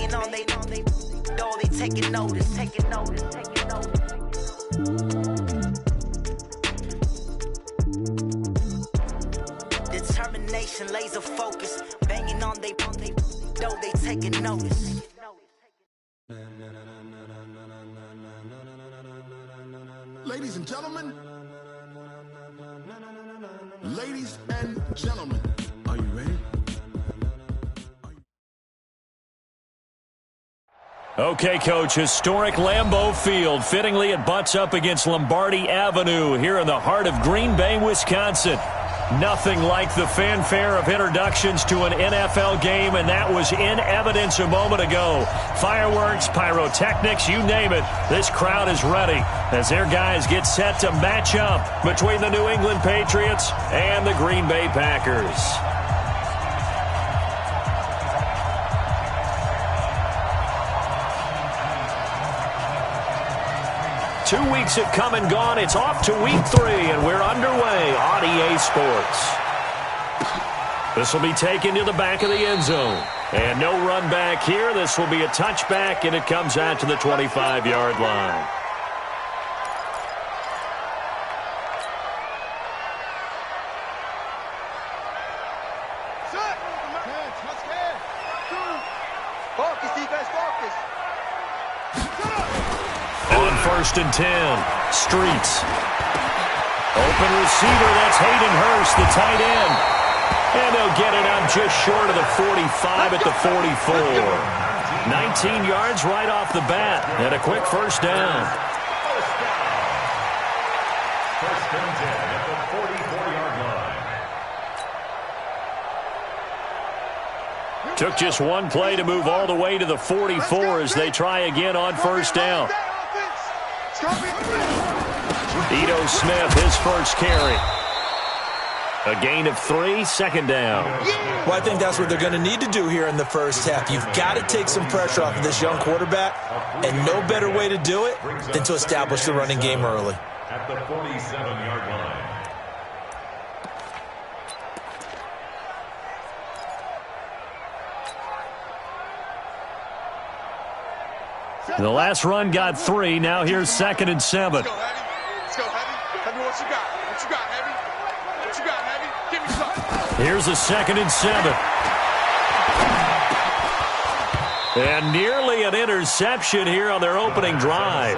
Banging on they door, they taking notice. Determination, laser focus. Banging on they door, they taking notice. Ladies and gentlemen, are you ready? Okay, Coach, historic Lambeau Field. Fittingly, it butts up against Lombardi Avenue here in the heart of Green Bay, Wisconsin. Nothing like the fanfare of introductions to an NFL game, and that was in evidence a moment ago. Fireworks, pyrotechnics, you name it. This crowd is ready as their guys get set to match up between the New England Patriots and the Green Bay Packers. 2 weeks have come and gone. It's off to week 3, and we're underway on EA Sports. This will be taken to the back of the end zone. And no run back here. This will be a touchback, and it comes out to the 25-yard line. First and 10, Streets. Open receiver, that's Hayden Hurst, the tight end. And they'll get it up just short of the 45 at the 44. 19 yards right off the bat, and a quick first down. First and 10 at the 44-yard line. Took just one play to move all the way to the 44 as they try again on first down. Ito Smith, his first carry. A gain of 3, second down. Well, I think that's what they're going to need to do here in the first half. You've got to take some pressure off of this young quarterback, and no better way to do it than to establish the running game early. At the 47-yard line. The last run got 3. Now here's 2nd and 7. Let's go, Heavy. Let's go, Heavy. Tell me what you got. What you got, Heavy? What you got, Heavy? Give me something. Here's a 2nd and 7. And nearly an interception here on their opening drive.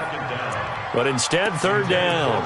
But instead, third down.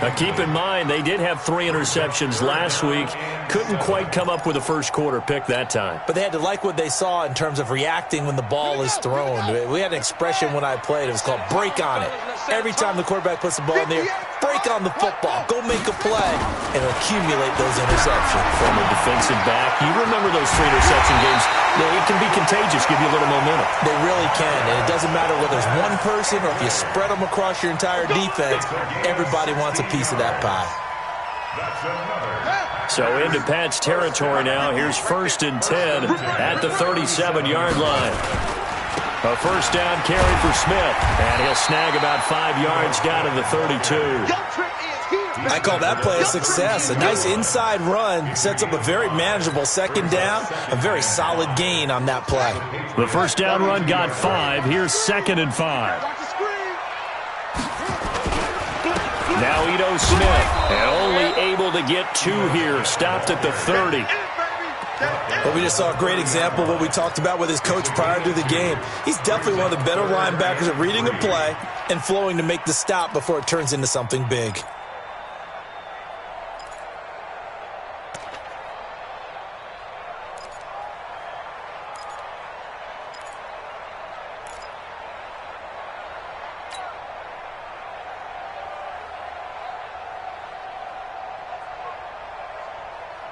Now keep in mind, they did have 3 interceptions last week. Couldn't quite come up with a first quarter pick that time. But they had to like what they saw in terms of reacting when the ball is thrown. We had an expression when I played. It was called break on it. Every time the quarterback puts the ball in there, break on the football. Go make a play and accumulate those interceptions. From a defensive back, you remember those 3 interception games. It can be contagious, give you a little momentum. They really can, and it doesn't matter whether it's one person or if you spread them across your entire defense, everybody wants a piece of that pie. So into Pat's territory now. Here's 1st and 10 at the 37-yard line. A first down carry for Smith, and he'll snag about 5 yards down to the 32. I call that play a success. A nice inside run sets up a very manageable second down, a very solid gain on that play. The first down run got 5. Here's 2nd and 5. Now Ito Smith, and only able to get 2 here. Stopped at the 30. Well, we just saw a great example of what we talked about with his coach prior to the game. He's definitely one of the better linebackers at reading a play and flowing to make the stop before it turns into something big.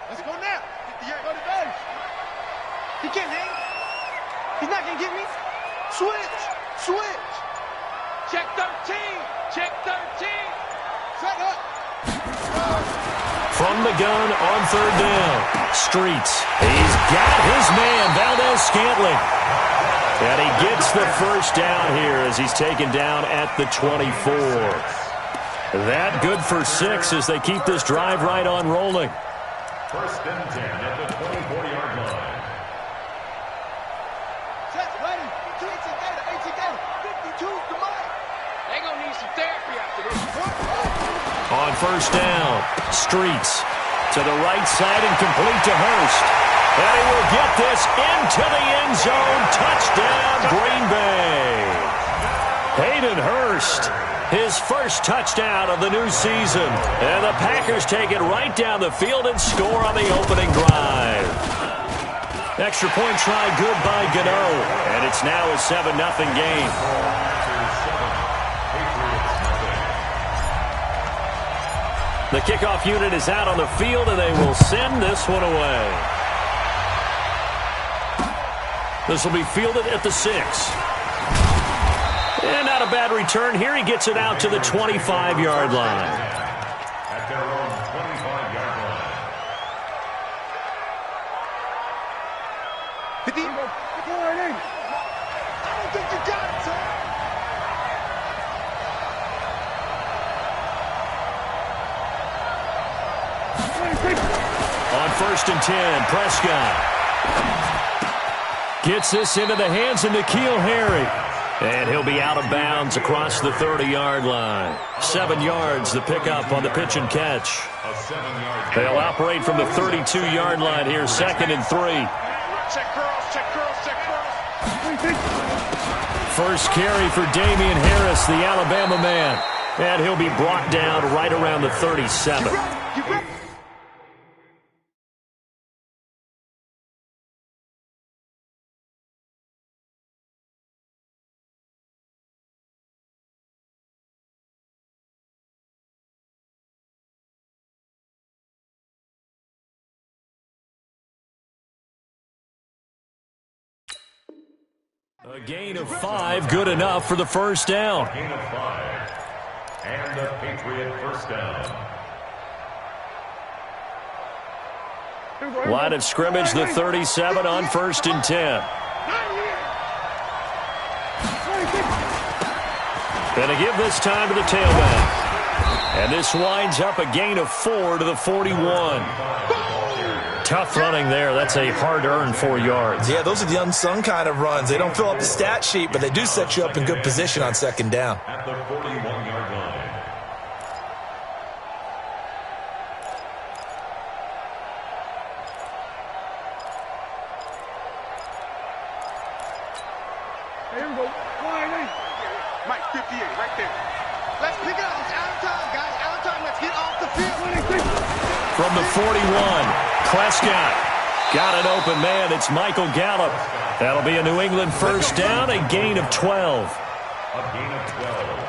Let's go now. Go to Deuce. He can't hang. He's not going to get me. Switch. Check 13. Check 13. Set up. From the gun on third down. Streets. He's got his man, Valdez-Scantling. And he gets the first down here as he's taken down at the 24. That good for 6 as they keep this drive right on rolling. First and 10 at the 24-yard line. They're going to need some therapy after this. On first down, Streets to the right side and complete to Hurst. And he will get this into the end zone. Touchdown, Green Bay. Hayden Hurst, his first touchdown of the new season. And the Packers take it right down the field and score on the opening drive. Extra point try good by Gano. And it's now a 7-0 game. The kickoff unit is out on the field, and they will send this one away. This will be fielded at the 6. And not a bad return here. He gets it out to the 25-yard line. At their own 25-yard line. 50. I don't think you got it, son. On first and 10, Prescott gets this into the hands of N'Keal Harry. And he'll be out of bounds across the 30-yard line. 7 yards, the pickup on the pitch and catch. They'll operate from the 32-yard line here, 2nd and 3. Check girls, check girls, check girls. First carry for Damian Harris, the Alabama man. And he'll be brought down right around the 37. You ready? A gain of 5, good enough for the first down. Gain of 5. And a Patriot first down. Line of scrimmage, the 37 on first and 10. Going to give this time to the tailback. And this winds up a gain of 4 to the 41. Tough running there. That's a hard-earned 4 yards. Yeah, those are the unsung kind of runs. They don't fill up the stat sheet, but they do set you up in good position on second down. At the 41-yard line. Here we go. Mike, 58, right there. Let's pick it up. It's out of time, guys. Out of time. Let's get off the field. From the 41, Prescott got an open man. It's Michael Gallup. That'll be a New England first down, a gain of 12. A gain of 12.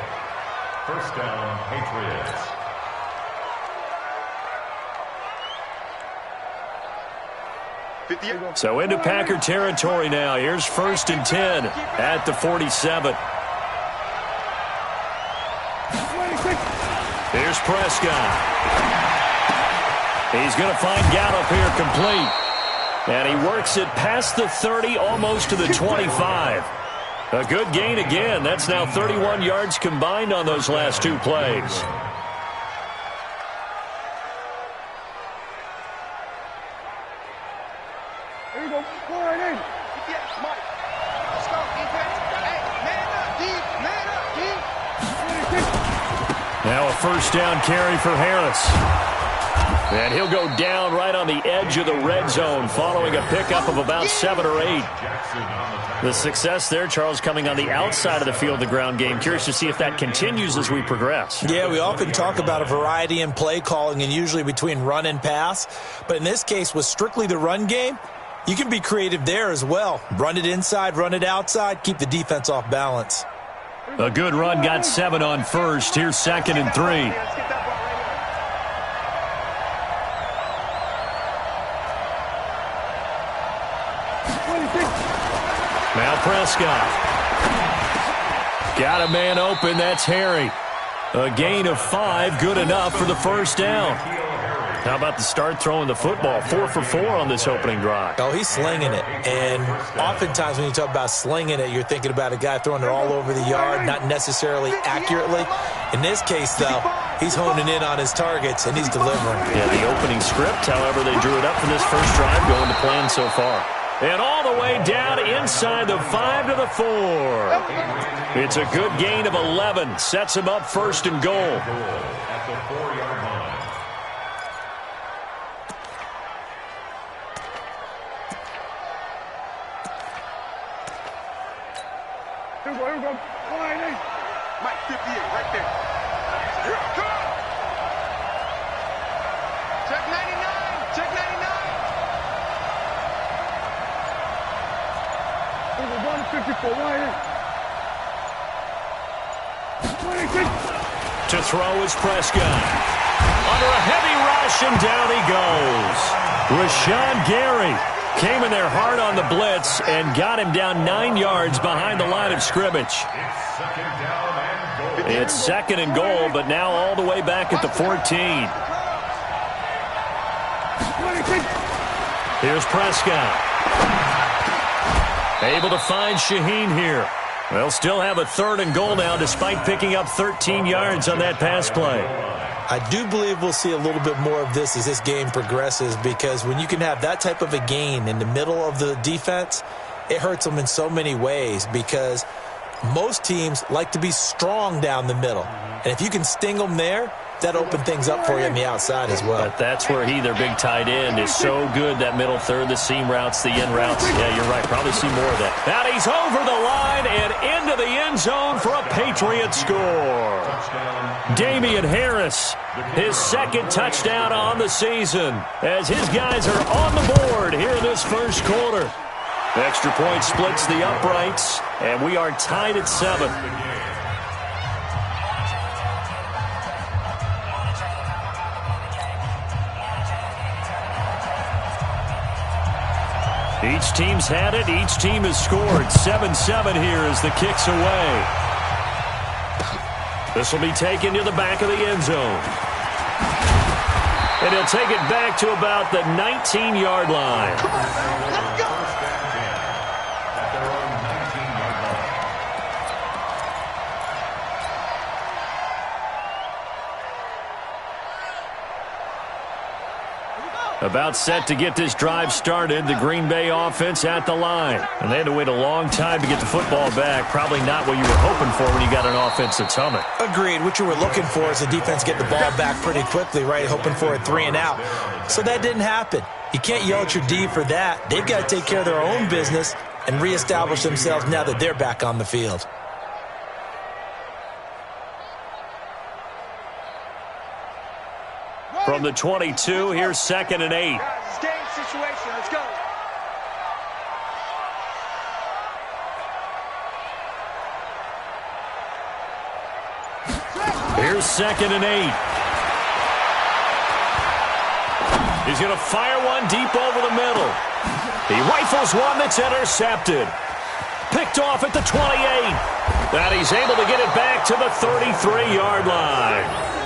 First down, Patriots. So into Packer territory now. Here's first and 10 at the 47. Here's Prescott. He's going to find Gallup here complete. And he works it past the 30, almost to the 25. A good gain again. That's now 31 yards combined on those last 2 plays. Here we go. Go right in. Yes, Mike. Let's go, defense. Hey, man up, D. Now a first down carry for Harris. And he'll go down right on the edge of the red zone following a pickup of about 7 or 8. The success there, Charles, coming on the outside of the field, the ground game. Curious to see if that continues as we progress. Yeah, we often talk about a variety in play calling and usually between run and pass. But in this case, with strictly the run game, you can be creative there as well. Run it inside, run it outside, keep the defense off balance. A good run got 7 on first. Here's 2nd and 3. Now Prescott. Got a man open. That's Harry. A gain of 5, good enough for the first down. How about the start throwing the football? 4 for 4 on this opening drive. Oh, he's slinging it. And oftentimes when you talk about slinging it, you're thinking about a guy throwing it all over the yard, not necessarily accurately. In this case, though, he's honing in on his targets, and he's delivering. Yeah, the opening script, however, they drew it up for this first drive, going to plan so far. And all the way down inside the 5 to the 4. It's a good gain of 11. Sets him up first and goal. At the 4-yard line. Here we go. Mike 58, right there. Here, come on. Check 99. Check 99. Here we go. 54, right here. 26. To throw is Prescott. Under a heavy rush, and down he goes. Rashawn Gary came in there hard on the blitz and got him down 9 yards behind the line of scrimmage. It's second and goal, but now all the way back at the 14. Here's Prescott. Able to find Shaheen here. They'll still have a third and goal now despite picking up 13 yards on that pass play. I do believe we'll see a little bit more of this as this game progresses, because when you can have that type of a gain in the middle of the defense, it hurts them in so many ways, because most teams like to be strong down the middle. And if you can sting them there, that opens things up for you on the outside as well. But that's where their big tight end, is so good, that middle third, the seam routes, the in routes. Yeah, you're right. Probably see more of that. Now he's over the line and into the end zone for a Patriot score. Damian Harris, his second touchdown on the season, as his guys are on the board here in this first quarter. The extra point splits the uprights, and we are tied at 7. Each team's had it. Each team has scored. 7-7 here as the kick's away. This will be taken to the back of the end zone. And he'll take it back to about the 19-yard line. Let's go. About set to get this drive started, the Green Bay offense at the line. And they had to wait a long time to get the football back. Probably not what you were hoping for when you got an offense that's humming. Agreed. What you were looking for is the defense get the ball back pretty quickly, right? Hoping for a 3 and out. So that didn't happen. You can't yell at your D for that. They've got to take care of their own business and reestablish themselves now that they're back on the field. From the 22, here's 2nd and 8. Guys, it's game situation. Let's go. Here's 2nd and 8. He's going to fire one deep over the middle. He rifles one that's intercepted. Picked off at the 28. And he's able to get it back to the 33-yard line.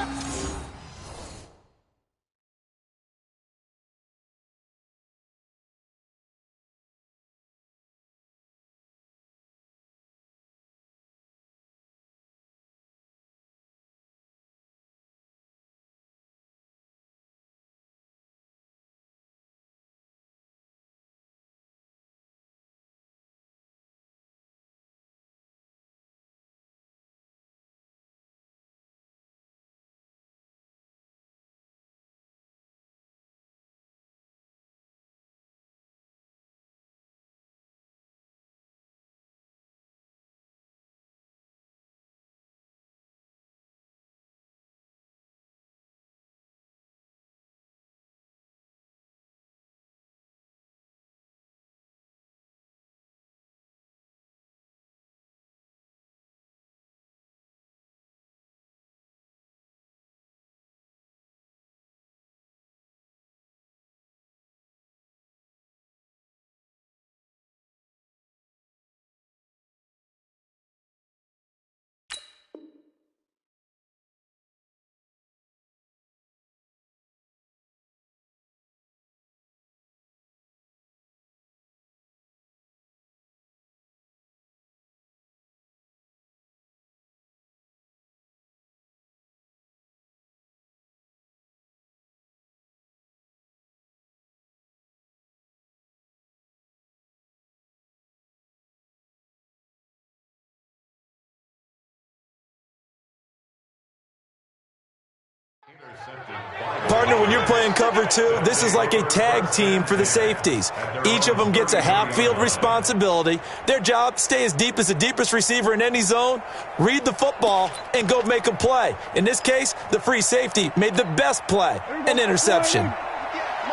Partner, when you're playing cover two, this is like a tag team for the safeties. Each of them gets a half-field responsibility. Their job, stay as deep as the deepest receiver in any zone, read the football, and go make a play. In this case, the free safety made the best play, an interception.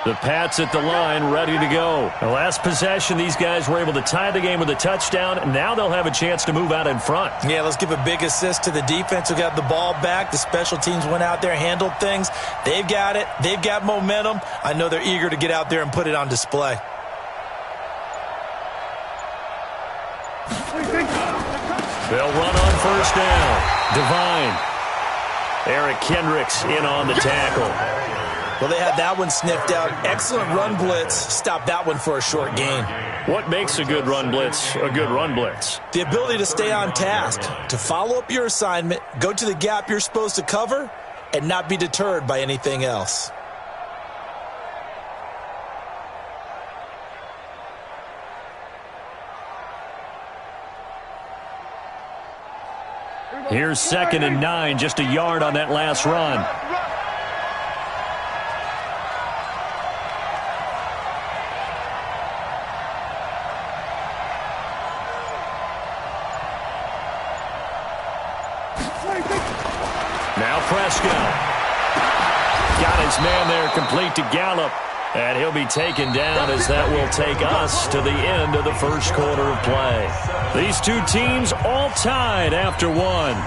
The Pats at the line, ready to go. The last possession, these guys were able to tie the game with a touchdown. Now they'll have a chance to move out in front. Yeah, let's give a big assist to the defense who got the ball back. The special teams went out there, handled things. They've got it. They've got momentum. I know they're eager to get out there and put it on display. They'll run on first down. Devine. Eric Kendricks in on the tackle. Well, they had that one sniffed out. Excellent run blitz. Stop that one for a short gain. What makes a good run blitz a good run blitz? The ability to stay on task, to follow up your assignment, go to the gap you're supposed to cover, and not be deterred by anything else. Here's 2nd and 9, just a yard on that last run. Now Prescott. Got his man there complete to Gallup. And he'll be taken down as that will take us to the end of the first quarter of play. These two teams all tied after one.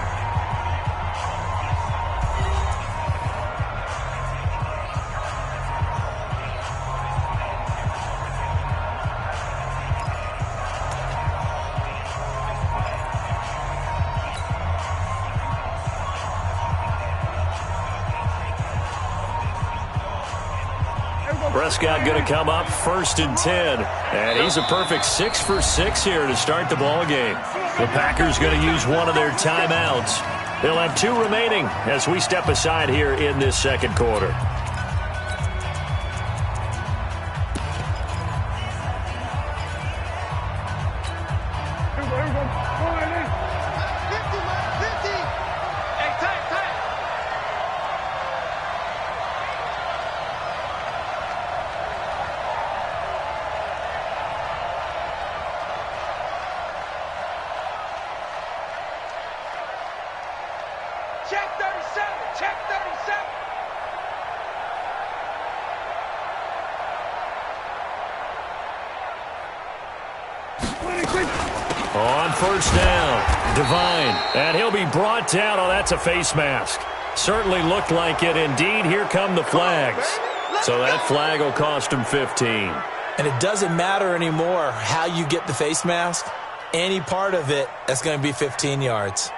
Prescott going to come up 1st and 10. And he's a perfect 6 for 6 here to start the ball game. The Packers going to use one of their timeouts. They'll have 2 remaining as we step aside here in this second quarter. Check 37. Check 37. On first down, Devine. And he'll be brought down. Oh, that's a face mask. Certainly looked like it. Indeed, here come the flags. So that flag will cost him 15. And it doesn't matter anymore how you get the face mask. Any part of it, that's going to be 15 yards.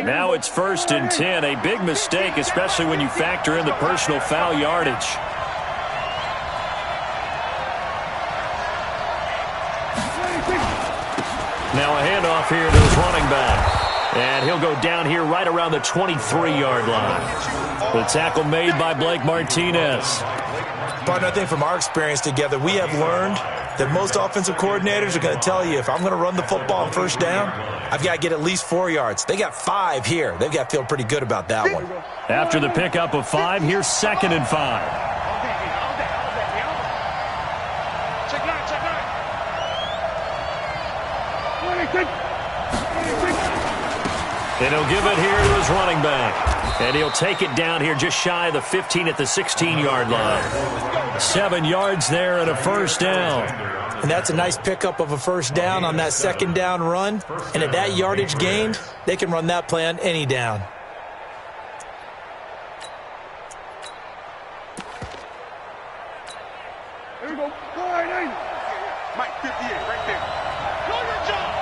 Now it's 1st and 10. A big mistake, especially when you factor in the personal foul yardage. Now a handoff here to his running back. And he'll go down here right around the 23-yard line. The tackle made by Blake Martinez. Partner, I think from our experience together, we have learned that most offensive coordinators are going to tell you, if I'm going to run the football on 1st down, I've got to get at least 4 yards. They got 5 here. They've got to feel pretty good about that one. After the pickup of 5, here's 2nd and 5. And he'll give it here to his running back. And he'll take it down here just shy of the 15 at the 16-yard line. 7 yards there and a 1st down. And that's a nice pickup of a 1st down on that 2nd down run. And at that yardage gained, they can run that play on any down. Here we go. Mike 58 right there. Do your job.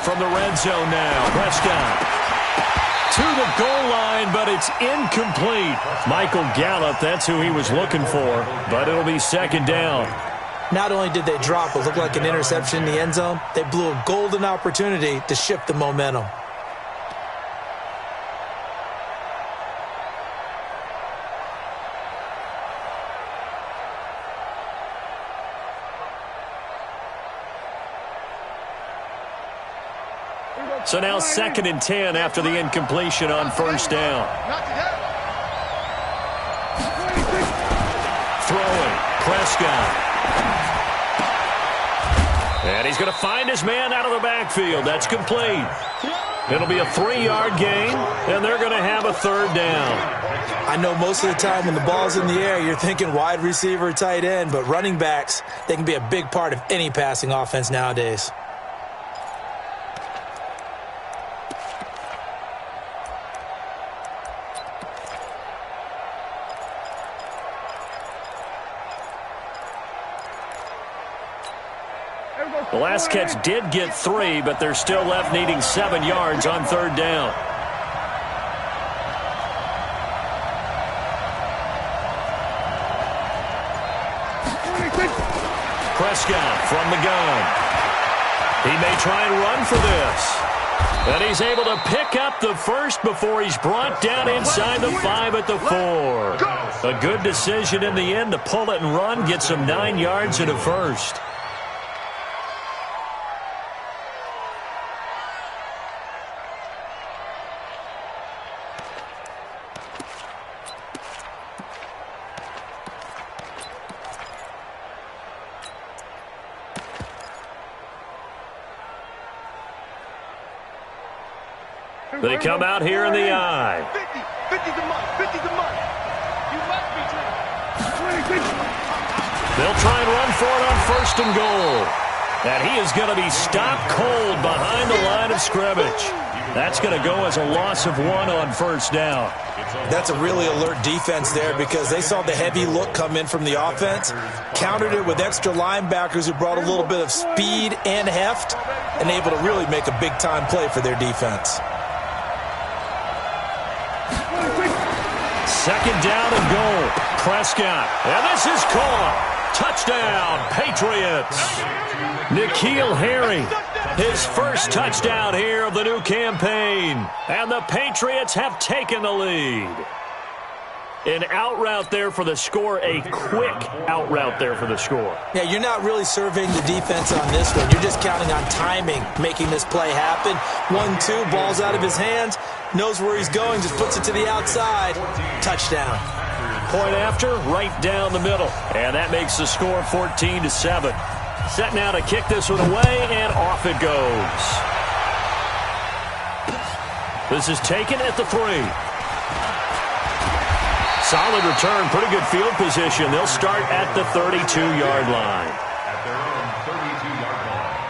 From the red zone now, Prescott to the goal line, but it's incomplete. Michael Gallup, that's who he was looking for, but it'll be 2nd down. Not only did they drop what looked like an interception in the end zone, they blew a golden opportunity to shift the momentum. So now 2nd and 10 after the incompletion on 1st down. Throwing, Prescott. And he's going to find his man out of the backfield. That's complete. It'll be a 3-yard gain, and they're going to have a 3rd down. I know most of the time when the ball's in the air, you're thinking wide receiver, tight end, but running backs, they can be a big part of any passing offense nowadays. The last catch did get 3, but they're still left needing 7 yards on 3rd down. Prescott from the gun. He may try and run for this. And he's able to pick up the 1st before he's brought down inside the 5 at the 4. A good decision in the end to pull it and run, get some 9 yards and a 1st. They come out here in the eye. 50's the money. 50's the money. You must be trying. They'll try and run for it on 1st and goal. And he is going to be stopped cold behind the line of scrimmage. That's going to go as a loss of 1 on 1st down. That's a really alert defense there because they saw the heavy look come in from the offense, countered it with extra linebackers who brought a little bit of speed and heft, and able to really make a big-time play for their defense. 2nd down and goal. Prescott. And this is caught. Touchdown, Patriots. N'Keal Harry, his 1st touchdown here of the new campaign. And the Patriots have taken the lead. An out route there for the score, a quick out route there for the score. Yeah, you're not really surveying the defense on this one. You're just counting on timing, making this play happen. 1-2, ball's out of his hands, knows where he's going, just puts it to the outside. Touchdown. Point after, right down the middle. And that makes the score 14-7. Set now to kick this one away, and off it goes. This is taken at the 3. Solid return, pretty good field position. They'll start at the 32-yard line. At their own 32-yard line.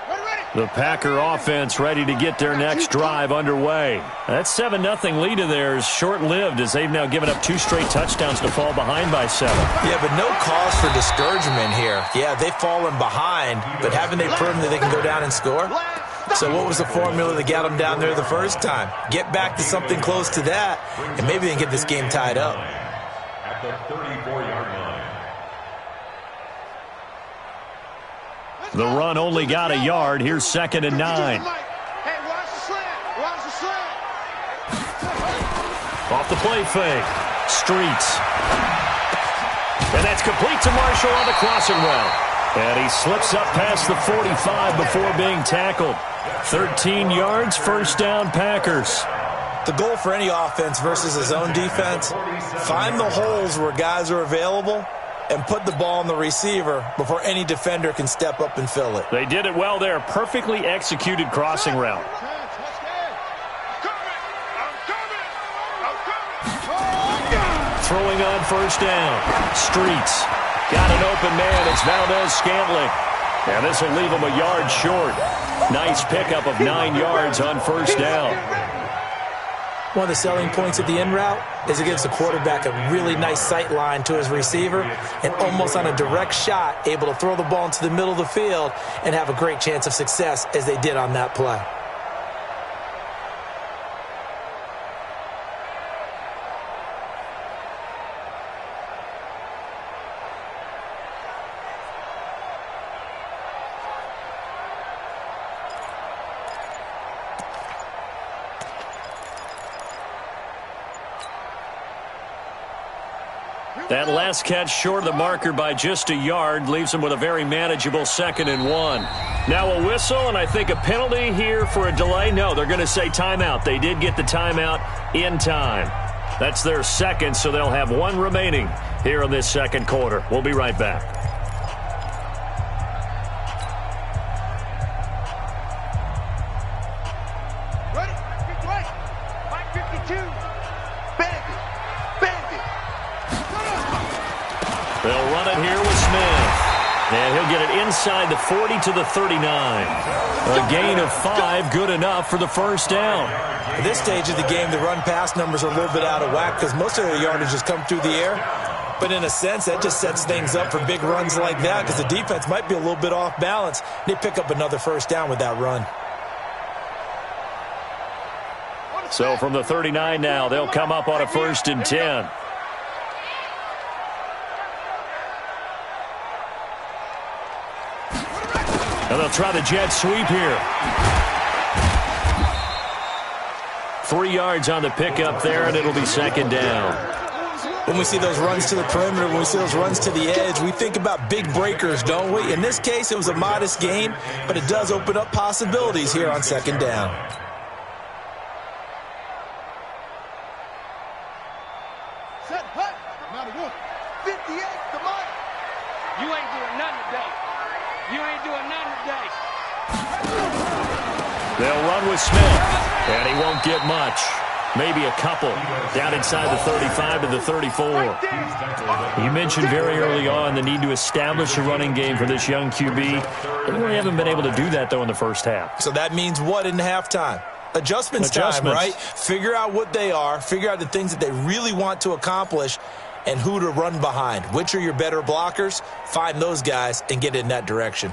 Ready, ready. The Packer offense ready to get their next drive underway. That 7-0 lead of theirs short-lived as they've now given up 2 straight touchdowns to fall behind by 7. Yeah, but no cause for discouragement here. Yeah, they've fallen behind, but haven't they proven that they can go down and score? So what was the formula that got them down there the first time? Get back to something close to that, and maybe they can get this game tied up. At the 34-yard line. The run only got a yard. Here's 2nd and 9. Hey, watch the slant. Watch the slant. Off the play fake. Streets. And that's complete to Marshall on the crossing route. And he slips up past the 45 before being tackled. 13 yards, first down, Packers. The goal for any offense versus his own defense, find the holes where guys are available and put the ball on the receiver before any defender can step up and fill it. They did it well there. Perfectly executed crossing route. Throwing on first down. Streets. Got an open man. It's Valdez-Scantling. And this will leave him a yard short. Nice pickup of 9 yards on first down. One of the selling points of the in route is it gives the quarterback a really nice sight line to his receiver and almost on a direct shot able to throw the ball into the middle of the field and have a great chance of success as they did on that play. That last catch short of the marker by just a yard leaves him with a very manageable 2nd and 1. Now a whistle and I think a penalty here for a delay. No, they're going to say timeout. They did get the timeout in time. That's their second, so they'll have 1 remaining here in this second quarter. We'll be right back. Ready? Right. 552. Bandit. Bandit. They'll run it here with Smith. And he'll get it inside the 40 to the 39. A gain of 5, good enough for the first down. At this stage of the game, the run-pass numbers are a little bit out of whack because most of their yardage has come through the air. But in a sense, that just sets things up for big runs like that because the defense might be a little bit off balance. They pick up another first down with that run. So from the 39 now, they'll come up on a 1st and 10. And they'll try the jet sweep here. 3 yards on the pickup there, and it'll be 2nd down. When we see those runs to the perimeter, when we see those runs to the edge, we think about big breakers, don't we? In this case, it was a modest gain, but it does open up possibilities here on 2nd down. Set, hut. 58 to Mike. You ain't doing nothing today. You ain't doing nothing today. They'll run with Smith, and he won't get much. Maybe a couple down inside the 35 to the 34. You mentioned very early on the need to establish a running game for this young QB. They really haven't been able to do that, though, in the first half. So that means what in halftime? Adjustments time, right? Figure out what they are, figure out the things that they really want to accomplish, and who to run behind. Which are your better blockers? Find those guys and get in that direction.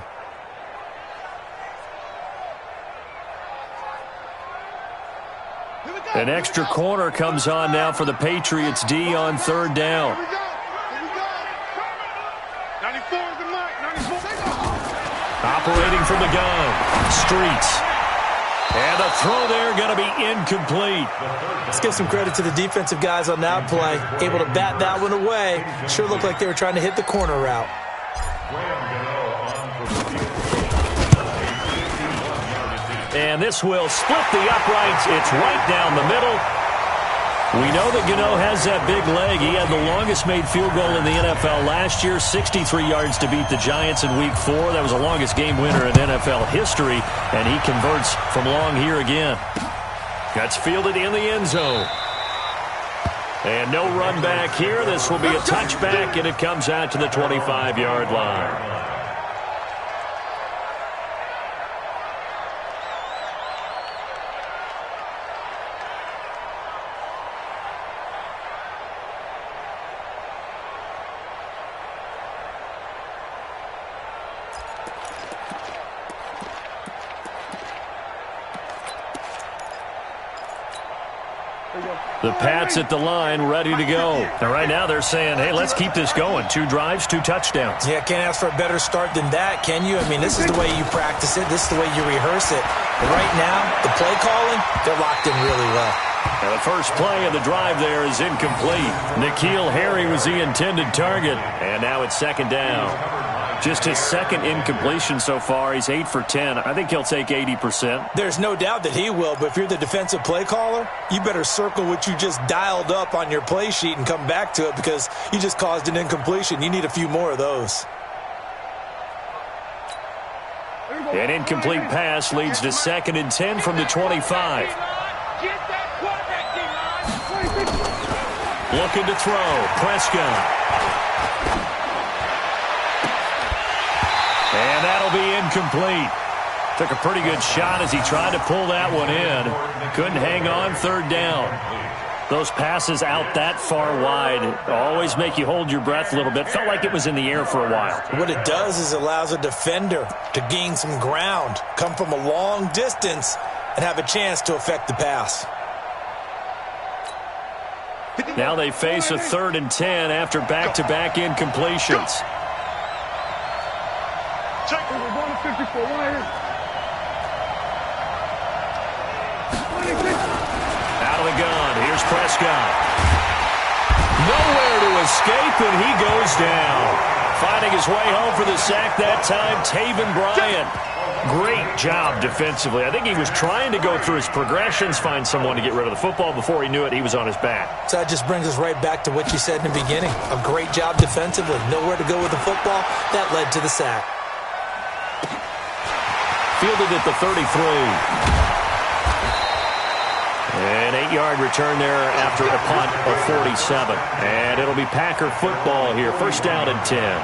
An extra corner comes on now for the Patriots D on 3rd down. 94 to Mike. 94. Operating from the gun. Streets. And the throw there going to be incomplete. Let's give some credit to the defensive guys on that play. Able to bat that one away. Sure looked like they were trying to hit the corner route. And this will split the uprights. It's right down the middle. We know that Gano has that big leg. He had the longest made field goal in the NFL last year, 63 yards to beat the Giants in Week 4. That was the longest game winner in NFL history, and he converts from long here again. That's fielded in the end zone. And no run back here. This will be a touchback, and it comes out to the 25-yard line. The Pats at the line, ready to go. And right now they're saying, hey, let's keep this going. 2 drives, 2 touchdowns. Yeah, can't ask for a better start than that, can you? I mean, this is the way you practice it. This is the way you rehearse it. But right now, the play calling, they're locked in really well. Now the first play of the drive there is incomplete. N'Keal Harry was the intended target. And now it's second down. Just his second incompletion so far. He's 8 for 10. I think he'll take 80%. There's no doubt that he will, but if you're the defensive play caller, you better circle what you just dialed up on your play sheet and come back to it because you just caused an incompletion. You need a few more of those. An incomplete pass leads to second and 10 from the 25. Looking to throw. Prescott. And that'll be incomplete. Took a pretty good shot as he tried to pull that one in. Couldn't hang on, third down. Those passes out that far wide always make you hold your breath a little bit. Felt like it was in the air for a while. What it does is it allows a defender to gain some ground, come from a long distance, and have a chance to affect the pass. Now they face a 3rd and 10 after back-to-back incompletions. Check. We're going to 54. Out of the gun. Here's Prescott. Nowhere to escape, and he goes down. Finding his way home for the sack that time, Taven Bryan. Great job defensively. I think he was trying to go through his progressions, find someone to get rid of the football. Before he knew it, he was on his back. So that just brings us right back to what you said in the beginning. A great job defensively. Nowhere to go with the football. That led to the sack. Fielded at the 33. An 8-yard return there after a punt of 47. And it'll be Packer football here. First down and 10.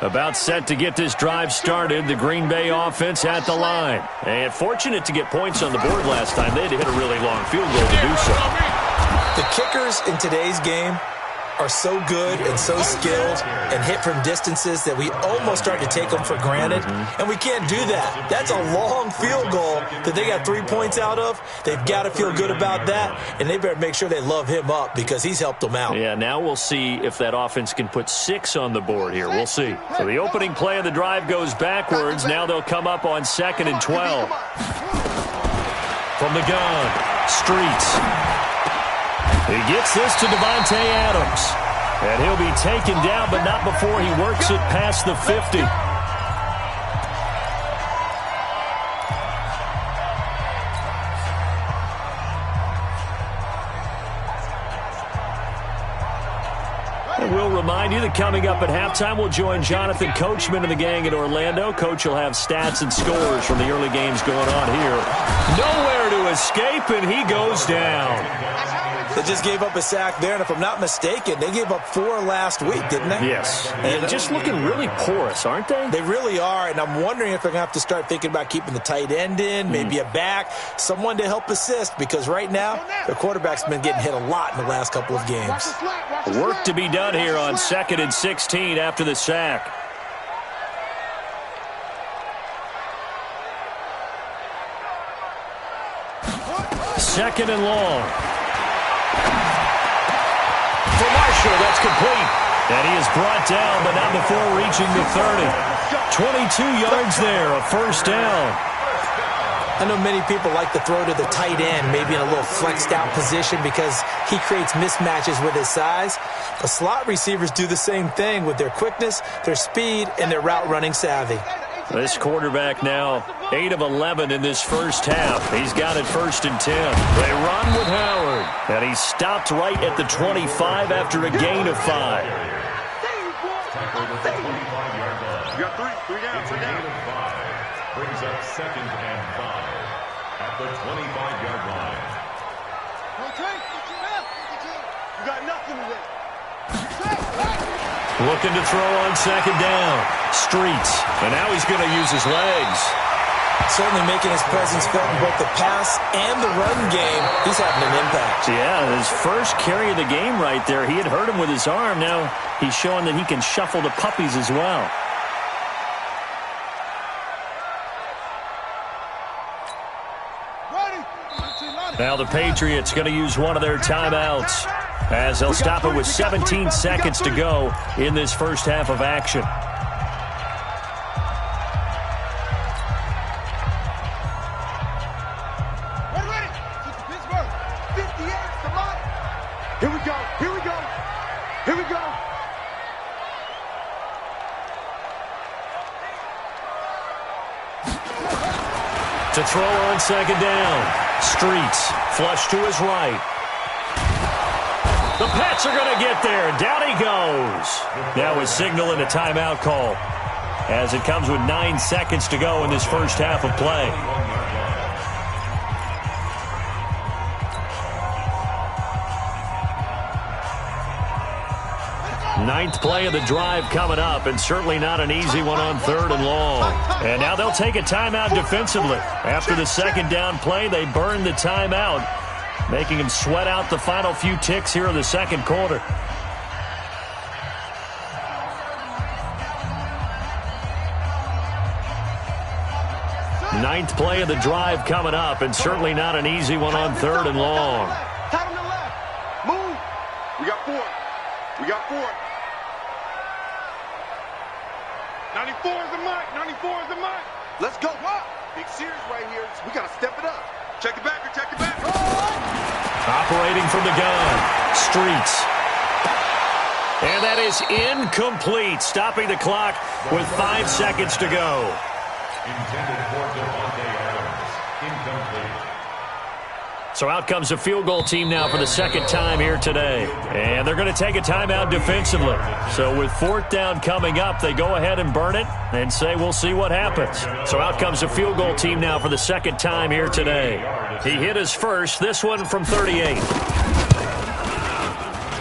About set to get this drive started. The Green Bay offense at the line. And fortunate to get points on the board last time. They had to hit a really long field goal to do so. The kickers in today's game are so good and so skilled and hit from distances that we almost start to take them for granted. And we can't do that. That's a long field goal that they got 3 points out of. They've got to feel good about that, and they better make sure they love him up because he's helped them out. Yeah, now we'll see if that offense can put 6 on the board here. We'll see. So the opening play of the drive goes backwards. Now they'll come up on 2nd and 12. From the gun, Streets. He gets this to Devontae Adams. And he'll be taken down, but not before he works it past the 50. And we'll remind you that coming up at halftime, we'll join Jonathan Coachman and the gang in Orlando. Coach will have stats and scores from the early games going on here. Nowhere to escape, and he goes down. They just gave up a sack there, and if I'm not mistaken, they gave up 4 last week, didn't they? Yes. And just looking really porous, aren't they? They really are, and I'm wondering if they're going to have to start thinking about keeping the tight end in, maybe a back, someone to help assist, because right now, their quarterback's been getting hit a lot in the last couple of games. Work to be done here on 2nd and 16 after the sack. Second and long. For Marshall, that's complete. And he is brought down, but not before reaching the 30. 22 yards there, a first down. I know many people like to throw to the tight end, maybe in a little flexed out position because he creates mismatches with his size. But slot receivers do the same thing with their quickness, their speed, and their route running savvy. This quarterback now 8 of 11 in this first half. He's got it 1st and 10. They run with Howard. And he's stopped right at the 25 after a gain of 5. You got 3 down. Brings up 2nd and 5 at the 25-yard line. Okay, you got nothing today. Looking to throw on 2nd down. Streets. And now he's going to use his legs. Certainly making his presence felt in both the pass and the run game. He's having an impact. Yeah, his first carry of the game right there. He had hurt him with his arm. Now he's showing that he can shuffle the puppies as well. Now the Patriots going to use one of their timeouts as they'll stop it with 17 seconds to go in this first half of action. Here we go. Here we go. Here we go. To throw on second down. Streets, flush to his right. The Pats are going to get there. Down he goes. Now is signaling a timeout call as it comes with 9 seconds to go in this first half of play. Ninth play of the drive coming up, and certainly not an easy one on 3rd and long. And now they'll take a timeout defensively. After the second down play, they burn the timeout, making him sweat out the final few ticks here in the second quarter. Ninth play of the drive coming up, and certainly not an easy one on 3rd and long. Tight on the left. Move. We got 4. We got 4. 94 is the mark. 94 is the mark. Let's go. Big series right here. We got to step it up. Check it back or check it back. Operating from the gun. Streets. And that is incomplete. Stopping the clock with 5 seconds to go. Intended for Devontae Adams. Incomplete. So out comes the field goal team now for the second time here today. And they're going to take a timeout defensively. So with 4th down coming up, they go ahead and burn it and say we'll see what happens. So out comes the field goal team now for the second time here today. He hit his first, this one from 38.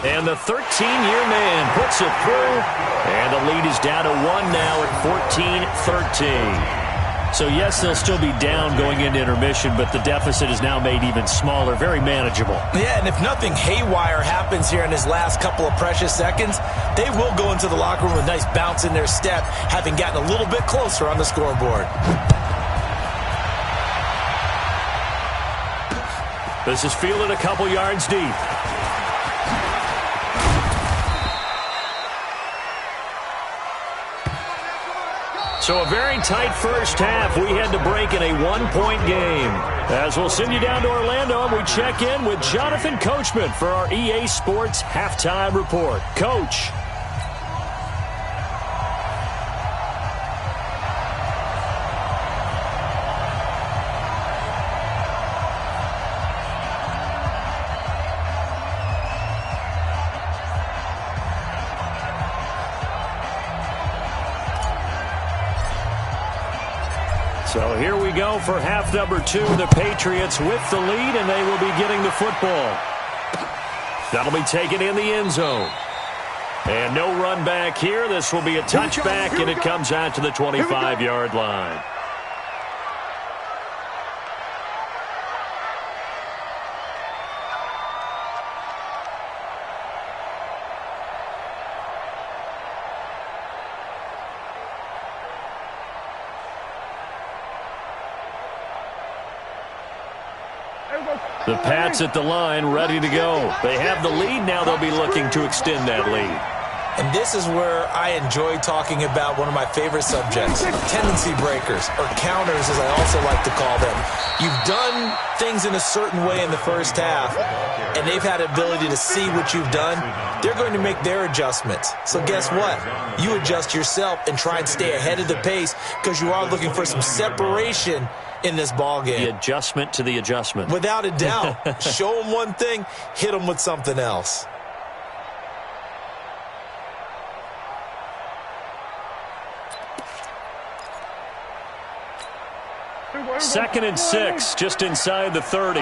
And the 13-year man puts it through. And the lead is down to 1 now at 14-13. So, yes, they'll still be down going into intermission, but the deficit is now made even smaller, very manageable. Yeah, and if nothing haywire happens here in his last couple of precious seconds, they will go into the locker room with a nice bounce in their step, having gotten a little bit closer on the scoreboard. This is fielded a couple yards deep. So a very tight first half. We had to break in a 1-point game. As we'll send you down to Orlando, and we check in with Jonathan Coachman for our EA Sports Halftime Report. Coach. So here we go for half number 2. The Patriots with the lead, and they will be getting the football. That'll be taken in the end zone. And no run back here. This will be a touchback, and it comes out to the 25-yard line. The Pats at the line, ready to go. They have the lead now. They'll be looking to extend that lead. And this is where I enjoy talking about one of my favorite subjects, tendency breakers, or counters as I also like to call them. You've done things in a certain way in the first half, and they've had the ability to see what you've done. They're going to make their adjustments. So guess what? You adjust yourself and try and stay ahead of the pace because you are looking for some separation in this ball game. The adjustment to the adjustment. Without a doubt. Show them one thing, hit them with something else. Second and 6, just inside the 30.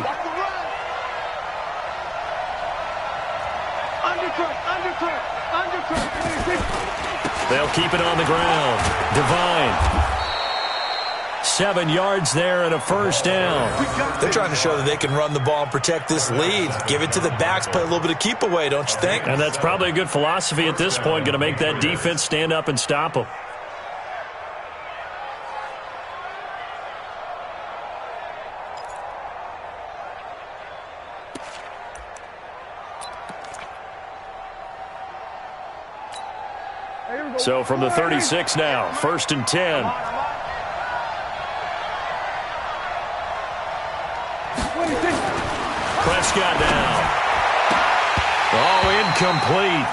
They'll keep it on the ground. Divine 7 yards there and a first down. They're trying to show that they can run the ball and protect this lead. Give it to the backs, play a little bit of keep away, don't you think? And that's probably a good philosophy at this point, going to make that defense stand up and stop them. So from the 36 now, 1st and 10. Prescott down. Oh, incomplete.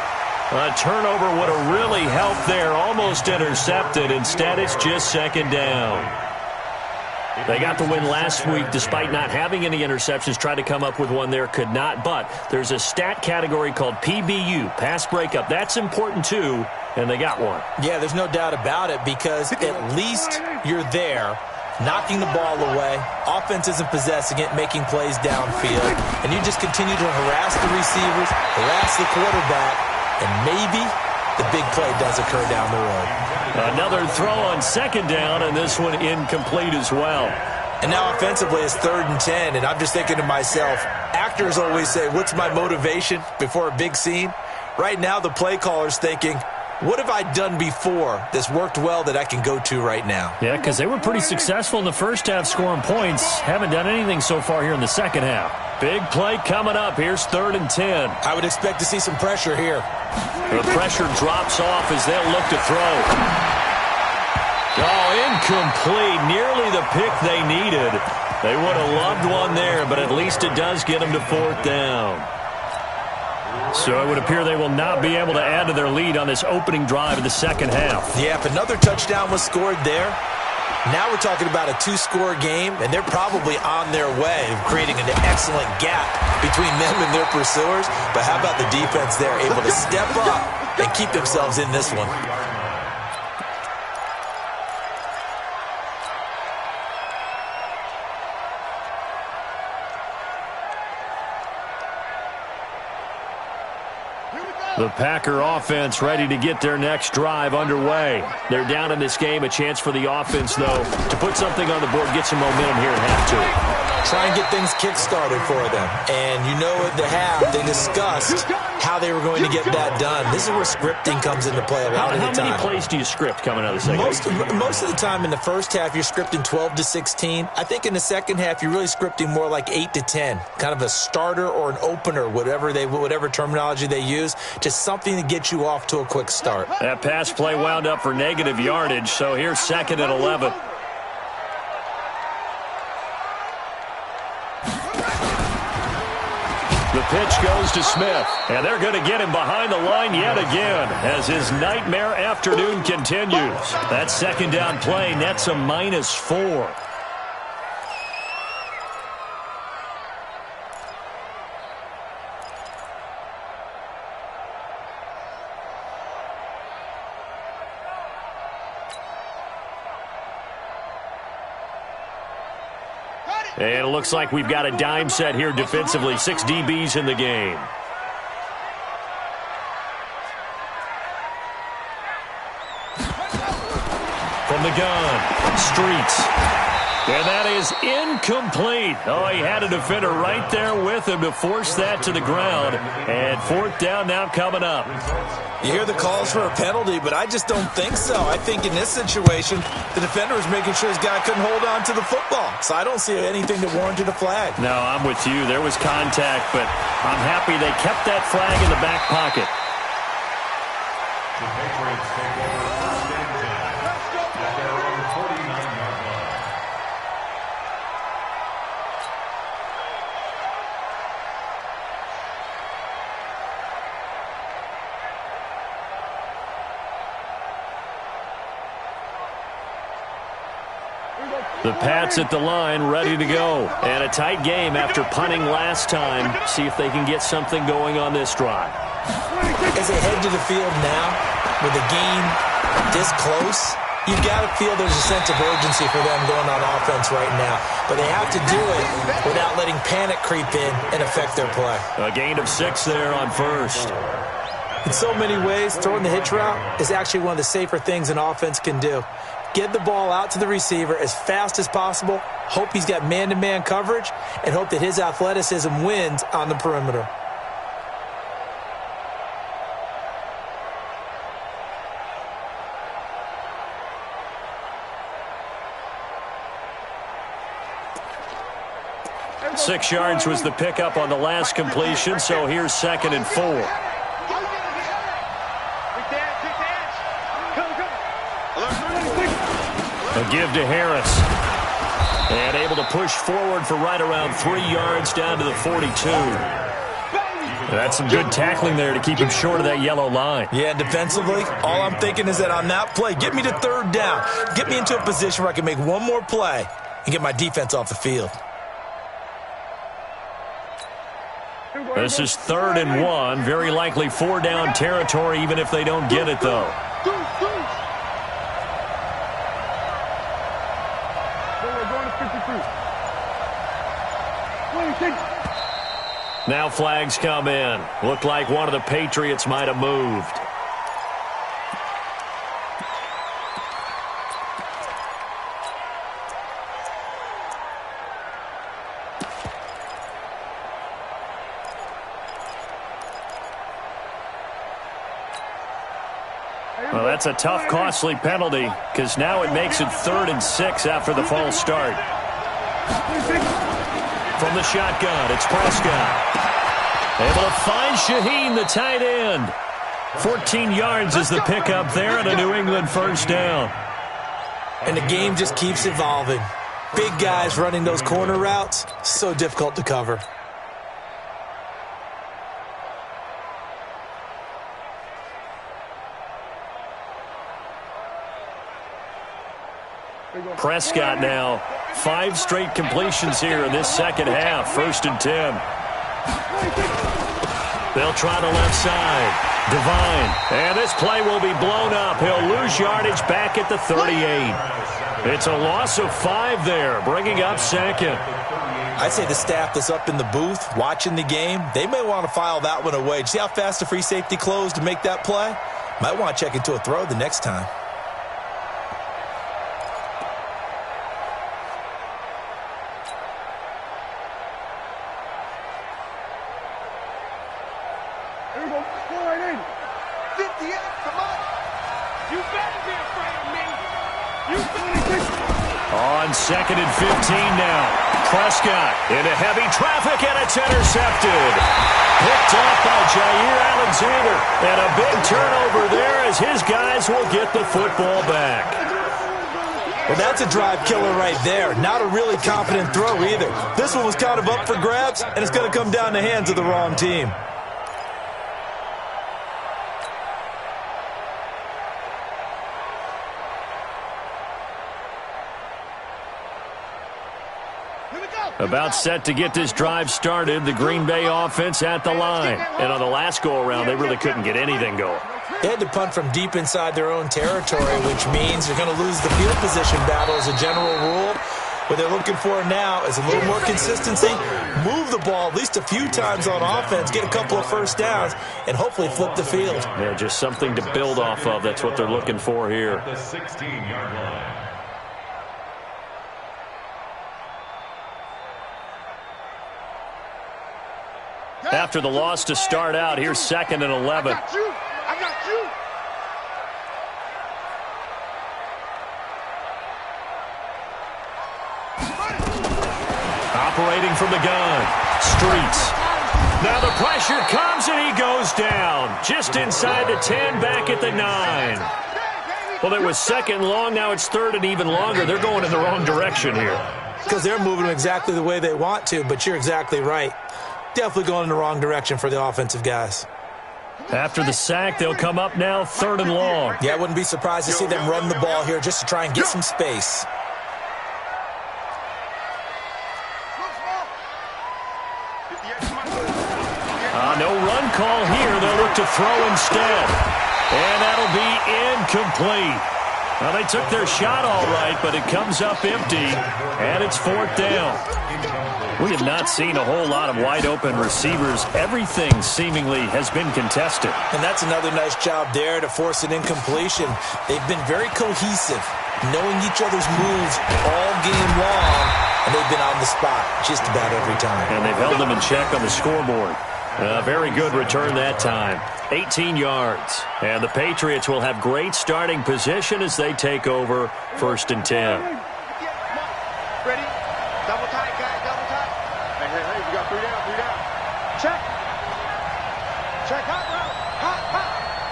A turnover would have really helped there. Almost intercepted. Instead, it's just 2nd down. They got the win last week despite not having any interceptions. Tried to come up with one there, could not. But there's a stat category called PBU, pass breakup. That's important too, and they got one. Yeah, there's no doubt about it because at least you're there, knocking the ball away. Offense isn't possessing it, making plays downfield. And you just continue to harass the receivers, harass the quarterback, and maybe the big play does occur down the road. Another throw on 2nd down, and this one incomplete as well. And now offensively it's 3rd and 10, and I'm just thinking to myself, actors always say, what's my motivation before a big scene? Right now the play caller's thinking, what have I done before that's worked well that I can go to right now? Yeah, because they were pretty successful in the first half scoring points. Haven't done anything so far here in the second half. Big play coming up. Here's 3rd and 10. I would expect to see some pressure here. The pressure drops off as they'll look to throw. Oh, incomplete. Nearly the pick they needed. They would have loved one there, but at least it does get them to 4th down. So it would appear they will not be able to add to their lead on this opening drive of the second half. Yeah, if another touchdown was scored there, now we're talking about a 2-score game, and they're probably on their way of creating an excellent gap between them and their pursuers. But how about the defense there, able to step up and keep themselves in this one? The Packer offense ready to get their next drive underway. They're down in this game. A chance for the offense, though, to put something on the board, get some momentum here at half 2. Try and get things kick-started for them. And you know at the half, they discussed how they were going to get that done. This is where scripting comes into play a lot of the time. How many plays do you script coming out of the second half? Most of the time in the first half, you're scripting 12 to 16. I think in the second half, you're really scripting more like 8 to 10. Kind of a starter or an opener, whatever terminology they use. Just something to get you off to a quick start. That pass play wound up for negative yardage, so here's 2nd and 11. The pitch goes to Smith, and they're going to get him behind the line yet again as his nightmare afternoon continues. That 2nd down play nets a -4. And it looks like we've got a dime set here defensively. 6 DBs in the game. From the gun, Streets. And that is incomplete. Oh, he had a defender right there with him to force that to the ground. And 4th down now coming up. You hear the calls for a penalty, but I just don't think so. I think in this situation, the defender was making sure his guy couldn't hold on to the football. So I don't see anything that warranted a flag. No, I'm with you. There was contact, but I'm happy they kept that flag in the back pocket. The Patriots take over 1st and 10 at their own 49-yard line. The Pats at the line, ready to go. And a tight game after punting last time. See if they can get something going on this drive. As they head to the field now, with the game this close, you've got to feel there's a sense of urgency for them going on offense right now. But they have to do it without letting panic creep in and affect their play. A gain of 6 there on 1st. In so many ways, throwing the hitch route is actually one of the safer things an offense can do. Get the ball out to the receiver as fast as possible, hope he's got man-to-man coverage, and hope that his athleticism wins on the perimeter. Six yards was the pickup on the last completion, so here's 2nd and 4. A give to Harris. And able to push forward for right around 3 yards down to the 42. That's some good tackling there to keep him short of that yellow line. Yeah, and defensively, all I'm thinking is that on that play, get me to 3rd down. Get me into a position where I can make one more play and get my defense off the field. This is 3rd and 1. Very likely 4-down territory, even if they don't get it, though. Now flags come in. Looked like one of the Patriots might have moved. Well, that's a tough, costly penalty because now it makes it 3rd and 6 after the false start. From the shotgun, it's Prescott. Able to find Shaheen, the tight end. 14 yards is the pickup there and a New England 1st down. And the game just keeps evolving. Big guys running those corner routes, so difficult to cover. Prescott now, 5 straight completions here in this 2nd half. 1st and 10. They'll try the left side. Devine. And this play will be blown up. He'll lose yardage back at the 38. It's a loss of 5 there, bringing up 2nd. I'd say the staff that's up in the booth watching the game, they may want to file that one away. See how fast the free safety closed to make that play? Might want to check into a throw the next time. On 2nd and 15 now. Prescott into heavy traffic, and it's intercepted. Picked off by Jair Alexander. And a big turnover there as his guys will get the football back. Well, that's a drive killer right there. Not a really confident throw either. This one was kind of up for grabs, and it's going to come down the hands of the wrong team. About set to get this drive started, the Green Bay offense at the line. And on the last go-around, they really couldn't get anything going. They had to punt from deep inside their own territory, which means they're going to lose the field position battle as a general rule. What they're looking for now is a little more consistency, move the ball at least a few times on offense, get a couple of 1st downs, and hopefully flip the field. Yeah, just something to build off of. That's what they're looking for here. The 16-yard line. After the loss to start out, here's 2nd and 11. I got you. Operating from the gun. Streets. Now the pressure comes and he goes down. Just inside the 10, back at the 9. Well, it was 2nd long, now it's 3rd and even longer. They're going in the wrong direction here. Because they're moving exactly the way they want to, but you're exactly right. Definitely going in the wrong direction for the offensive guys. After the sack, they'll come up now 3rd and long. Yeah, I wouldn't be surprised to see them run the ball here just to try and get some space. No run call here. They'll look to throw instead. And that'll be incomplete. Well, they took their shot all right, but it comes up empty, and it's 4th down. We have not seen a whole lot of wide-open receivers. Everything seemingly has been contested. And that's another nice job there to force an incompletion. They've been very cohesive, knowing each other's moves all game long, and they've been on the spot just about every time. And they've held them in check on the scoreboard. Very good return that time. 18 yards. And the Patriots will have great starting position as they take over 1st and 10. Ready? Double tight, guys, double tight. Hey, we got 3 down. Check. Check, hot route. Hot.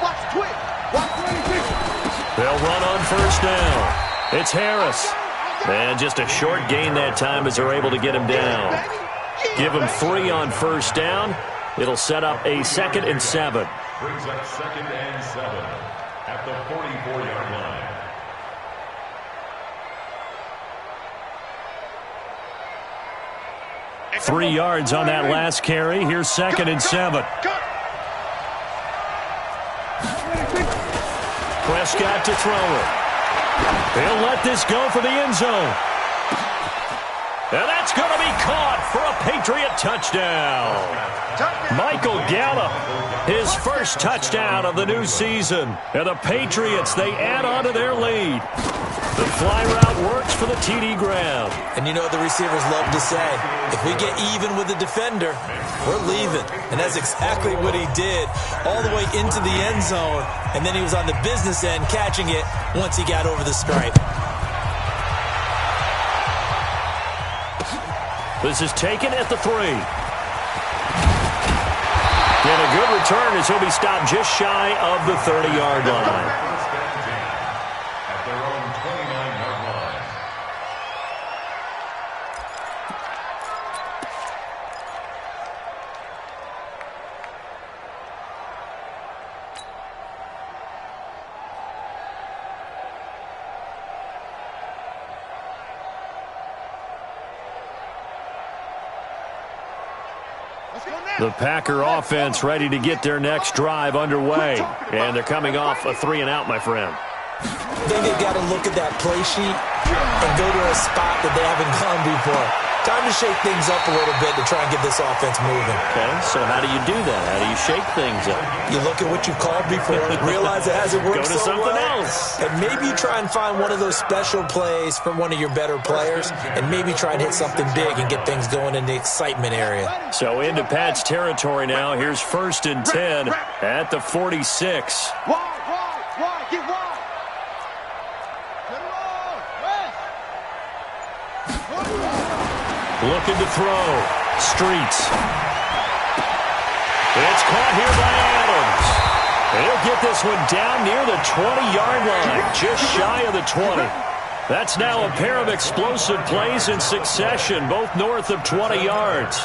Watch twitch. Watch 26. They'll run on 1st down. It's Harris. And just a short gain that time as they're able to get him down. Give him 3 on 1st down. It'll set up a 2nd and 7. Brings up 2nd and 7 at the 44-yard line. Three yards on that last carry. Here's 2nd and 7. Prescott to throw it. He'll let this go for the end zone. And that's going to be caught for a Patriot touchdown. Michael Gallup, his first touchdown of the new season. And the Patriots, they add on to their lead. The fly route works for the TD grab. And you know what the receivers love to say? If we get even with the defender, we're leaving. And that's exactly what he did, all the way into the end zone. And then he was on the business end catching it once he got over the stripe. This is taken at the 3. And a good return as he'll be stopped just shy of the 30-yard line. At their own 29-yard line. The Packer offense ready to get their next drive underway. And they're coming off a 3-and-out, my friend. I think they've got to look at that play sheet and go to a spot that they haven't gone before. Time to shake things up a little bit to try and get this offense moving. Okay, so how do you do that? How do you shake things up? You look at what you've called before, realize it hasn't worked Go to so something well, else. and maybe you try and find one of those special plays from one of your better players, and maybe try and hit something big and get things going in the excitement area. So into Pat's territory now. Here's 1st and 10 at the 46. Wide, get wide. Looking to throw. Streets. It's caught here by Adams. He'll get this one down near the 20-yard line, just shy of the 20. That's now a pair of explosive plays in succession, both north of 20 yards.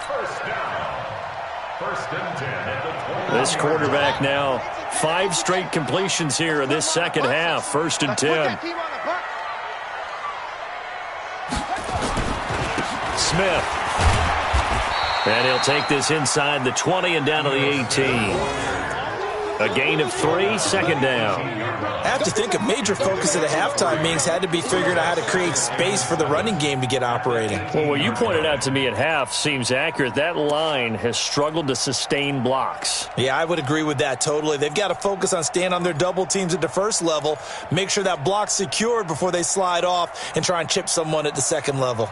First down. 1st and 10 at the 20. This quarterback now 5 straight completions here in this second half. 1st and 10. Smith. And he'll take this inside the 20 and down to the 18. A gain of 3, 2nd down. I have to think a major focus at the halftime meetings had to be figuring out how to create space for the running game to get operating. Well, what you pointed out to me at half seems accurate. That line has struggled to sustain blocks. Yeah, I would agree with that totally. They've got to focus on staying on their double teams at the first level, make sure that block's secured before they slide off and try and chip someone at the second level.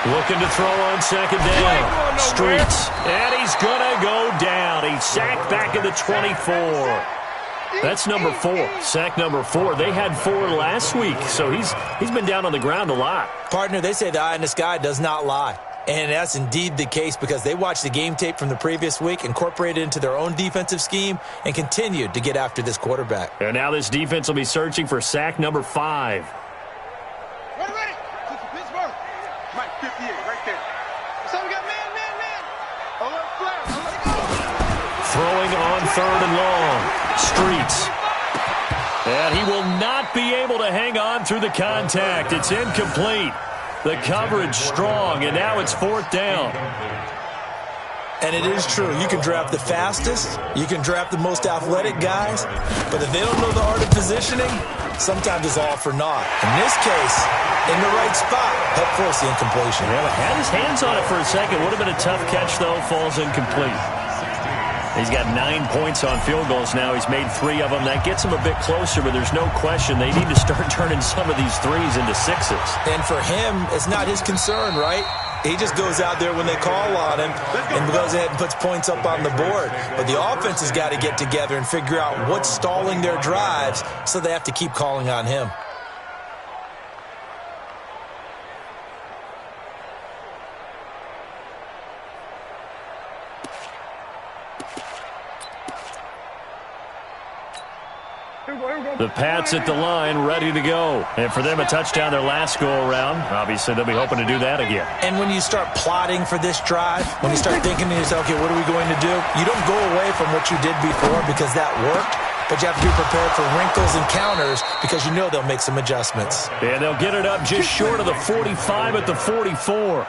Looking to throw on 2nd down. Streets. And he's going to go down. He's sacked back at the 24. That's number 4. Sack number 4. They had 4 last week, so he's been down on the ground a lot. Partner, they say the eye in the sky does not lie. And that's indeed the case because they watched the game tape from the previous week, incorporated it into their own defensive scheme, and continued to get after this quarterback. And now this defense will be searching for sack number 5. Ready. Pittsburgh. Mike 58, right there. So we got man. Throwing on 3rd and long. Streets. And he will not be able to hang on through the contact. It's incomplete. The coverage strong, and now it's 4th down. And it is true. You can draft the fastest. You can draft the most athletic guys. But if they don't know the art of positioning, sometimes it's all for naught. In this case, in the right spot, helped force the incompletion. Yeah, had his hands on it for a second. Would have been a tough catch, though. Falls incomplete. He's got 9 points on field goals now. He's made 3 of them. That gets him a bit closer, but there's no question they need to start turning some of these threes into 6s. And for him, it's not his concern, right? He just goes out there when they call on him and goes ahead and puts points up on the board. But the offense has got to get together and figure out what's stalling their drives, so they have to keep calling on him. The Pats at the line, ready to go. And for them, a touchdown their last go-around. Obviously, they'll be hoping to do that again. And when you start plotting for this drive, when you start thinking to yourself, okay, what are we going to do? You don't go away from what you did before because that worked, but you have to be prepared for wrinkles and counters because you know they'll make some adjustments. And they'll get it up just short of the 45 at the 44.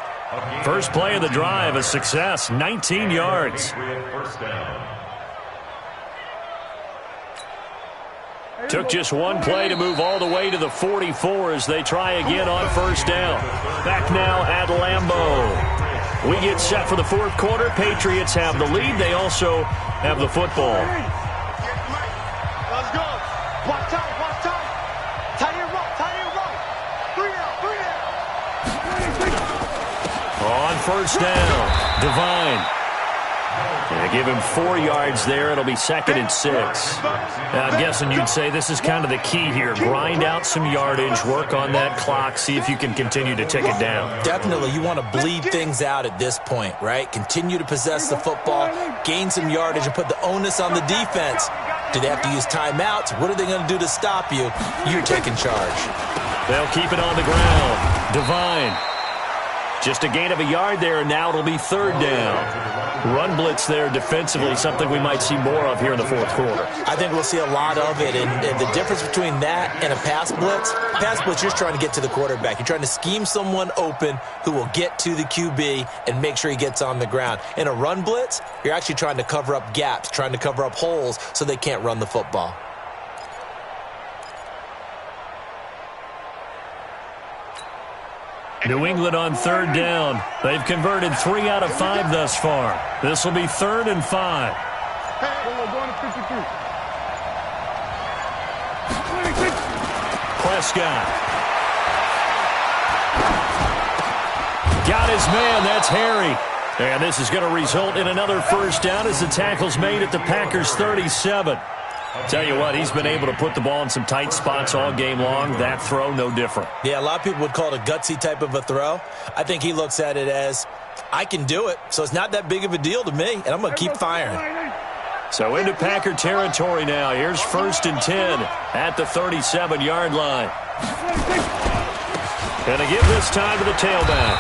First play of the drive, a success, 19 yards. Took just one play to move all the way to the 44 as they try again on first down. Back now at Lambeau. We get set for the 4th quarter. Patriots have the lead. They also have the football. Let's go. Watch out, watch out. Tie it up, tie it up. 3 out, 3 out. On first down, Devine. They give him 4 yards there. It'll be 2nd and 6. Now, I'm guessing you'd say this is kind of the key here. Grind out some yardage, work on that clock, see if you can continue to take it down. Definitely. You want to bleed things out at this point, right? Continue to possess the football, gain some yardage, and put the onus on the defense. Do they have to use timeouts? What are they going to do to stop you? You're taking charge. They'll keep it on the ground. Devine. Just a gain of a yard there, and now it'll be 3rd down. Run blitz there defensively, something we might see more of here in the 4th quarter. I think we'll see a lot of it, and the difference between that and a pass blitz, you're just trying to get to the quarterback. You're trying to scheme someone open who will get to the QB and make sure he gets on the ground. In a run blitz, you're actually trying to cover up gaps, trying to cover up holes so they can't run the football. New England on 3rd down. They've converted 3 out of 5 thus far. This will be 3rd and 5. Prescott. Got his man. That's Harry. And this is going to result in another first down as the tackle's made at the Packers' 37. Tell you what, he's been able to put the ball in some tight spots all game long. That throw, no different. Yeah, a lot of people would call it a gutsy type of a throw. I think he looks at it as, I can do it, so it's not that big of a deal to me, and I'm going to keep firing. So into Packer territory now. Here's 1st and 10 at the 37-yard line. Going to give this time to the tailback.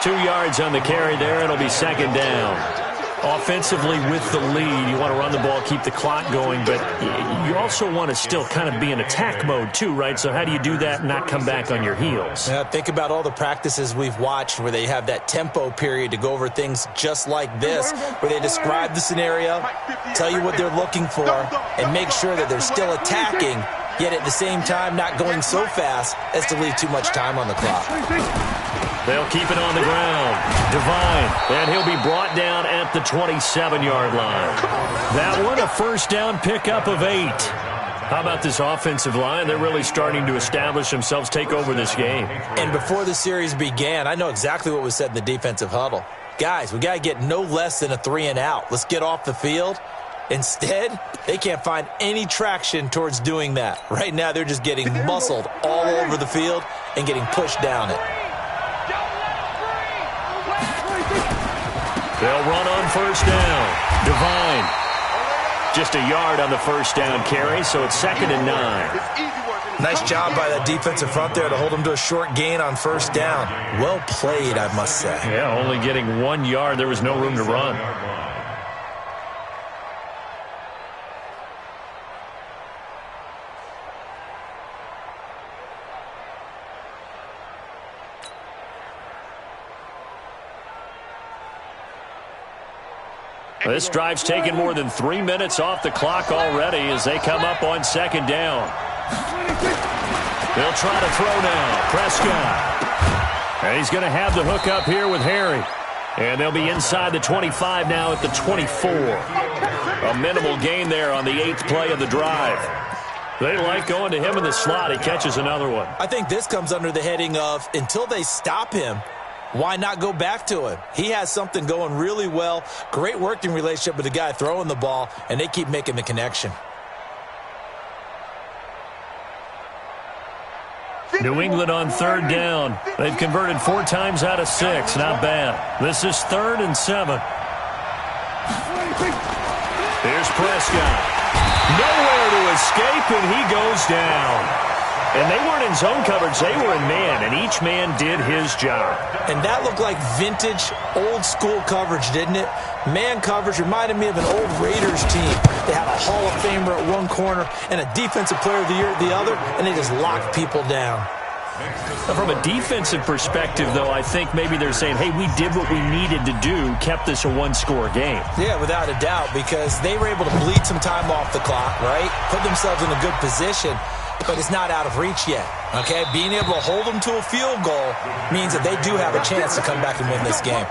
2 yards on the carry there. It'll be 2nd down. Offensively with the lead, you want to run the ball, keep the clock going, but you also want to still kind of be in attack mode too, right? So how do you do that and not come back on your heels? Yeah, think about all the practices we've watched where they have that tempo period to go over things just like this, where they describe the scenario, tell you what they're looking for, and make sure that they're still attacking, yet at the same time not going so fast as to leave too much time on the clock. They'll keep it on the ground. Devine, and he'll be brought down at the 27-yard line. That one, a first down pickup of 8. How about this offensive line? They're really starting to establish themselves, take over this game. And before the series began, I know exactly what was said in the defensive huddle. Guys, we got to get no less than a 3 and out. Let's get off the field. Instead, they can't find any traction towards doing that. Right now, they're just getting muscled all over the field and getting pushed down it. They'll run on first down. Devine. Just a yard on the first down carry, so it's 2nd and 9. Nice job by that defensive front there to hold them to a short gain on first down. Well played, I must say. Yeah, only getting 1 yard. There was no room to run. This drive's taken more than 3 minutes off the clock already as they come up on second down. They'll try to throw now. Prescott. And he's going to have the hook up here with Harry. And they'll be inside the 25 now at the 24. A minimal gain there on the 8th play of the drive. They like going to him in the slot. He catches another one. I think this comes under the heading of until they stop him, why not go back to him? He has something going really well. Great working relationship with the guy throwing the ball, and they keep making the connection. New England on third down. They've converted 4 times out of 6. Not bad. This is 3rd and 7. Here's Prescott. Nowhere to escape, and he goes down. And they weren't in zone coverage. They were in man, and each man did his job. And that looked like vintage, old-school coverage, didn't it? Man coverage reminded me of an old Raiders team. They had a Hall of Famer at one corner and a Defensive Player of the Year at the other, and they just locked people down. From a defensive perspective, though, I think maybe they're saying, hey, we did what we needed to do, kept this a one-score game. Yeah, without a doubt, because they were able to bleed some time off the clock, right? Put themselves in a good position, but it's not out of reach yet, okay? Being able to hold them to a field goal means that they do have a chance to come back and win this game.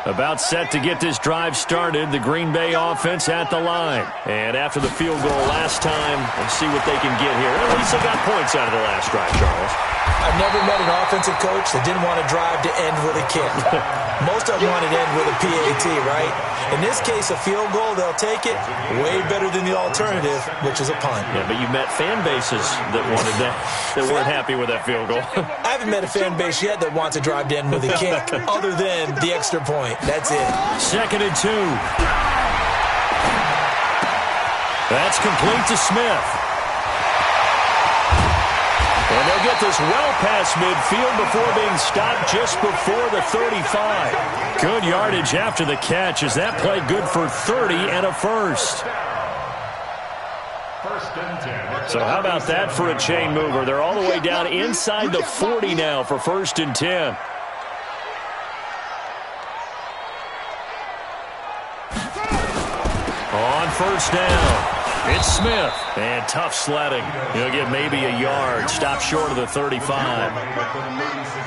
About set to get this drive started, the Green Bay offense at the line. And after the field goal last time, let's see what they can get here. At least they got points out of the last drive, Charles. I've never met an offensive coach that didn't want to drive to end with a kick. Most of them wanted to end with a PAT, right? In this case, a field goal, they'll take it. Way better than the alternative, which is a punt. Yeah, but you met fan bases that wanted that, that weren't happy with that field goal. I haven't met a fan base yet that wants to drive to end with a kick, other than the extra point. That's it. 2nd and 2. That's complete to Smith. And they'll get this well past midfield before being stopped just before the 35. Good yardage after the catch as that play good for 30 and a first. So how about that for a chain mover? They're all the way down inside the 40 now for 1st and 10. On 1st down, it's Smith. And tough sledding. He'll get maybe a yard. Stop short of the 35.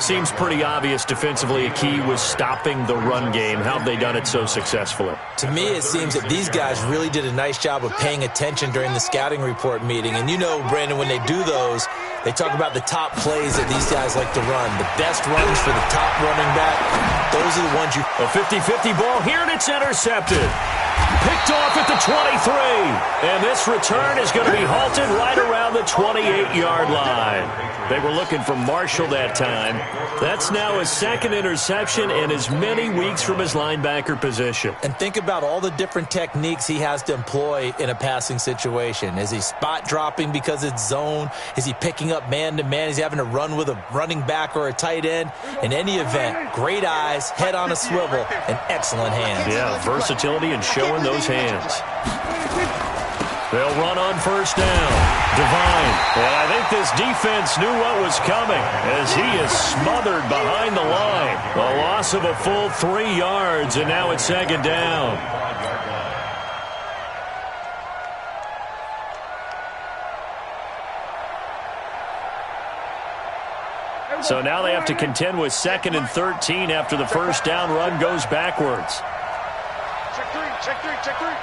Seems pretty obvious defensively a key was stopping the run game. How have they done it so successfully? To me, it seems that these guys really did a nice job of paying attention during the scouting report meeting. And you know, Brandon, when they do those, they talk about the top plays that these guys like to run. The best runs for the top running back, those are the ones you... A 50-50 ball here, and it's intercepted. Picked off at the 23. And this return is going to be halted right around the 28-yard line. They were looking for Marshall that time. That's now his 2nd interception and as many weeks from his linebacker position. And think about all the different techniques he has to employ in a passing situation. Is he spot dropping because it's zone? Is he picking up man-to-man? Is he having to run with a running back or a tight end? In any event, great eyes, head on a swivel, and excellent hands. Yeah, versatility and showing those hands. They'll run on 1st down. Devine. And I think this defense knew what was coming as he is smothered behind the line. A loss of a full 3 yards, and now it's 2nd down. So now they have to contend with 2nd and 13 after the 1st down run goes backwards. Check 3, check 3, check 3.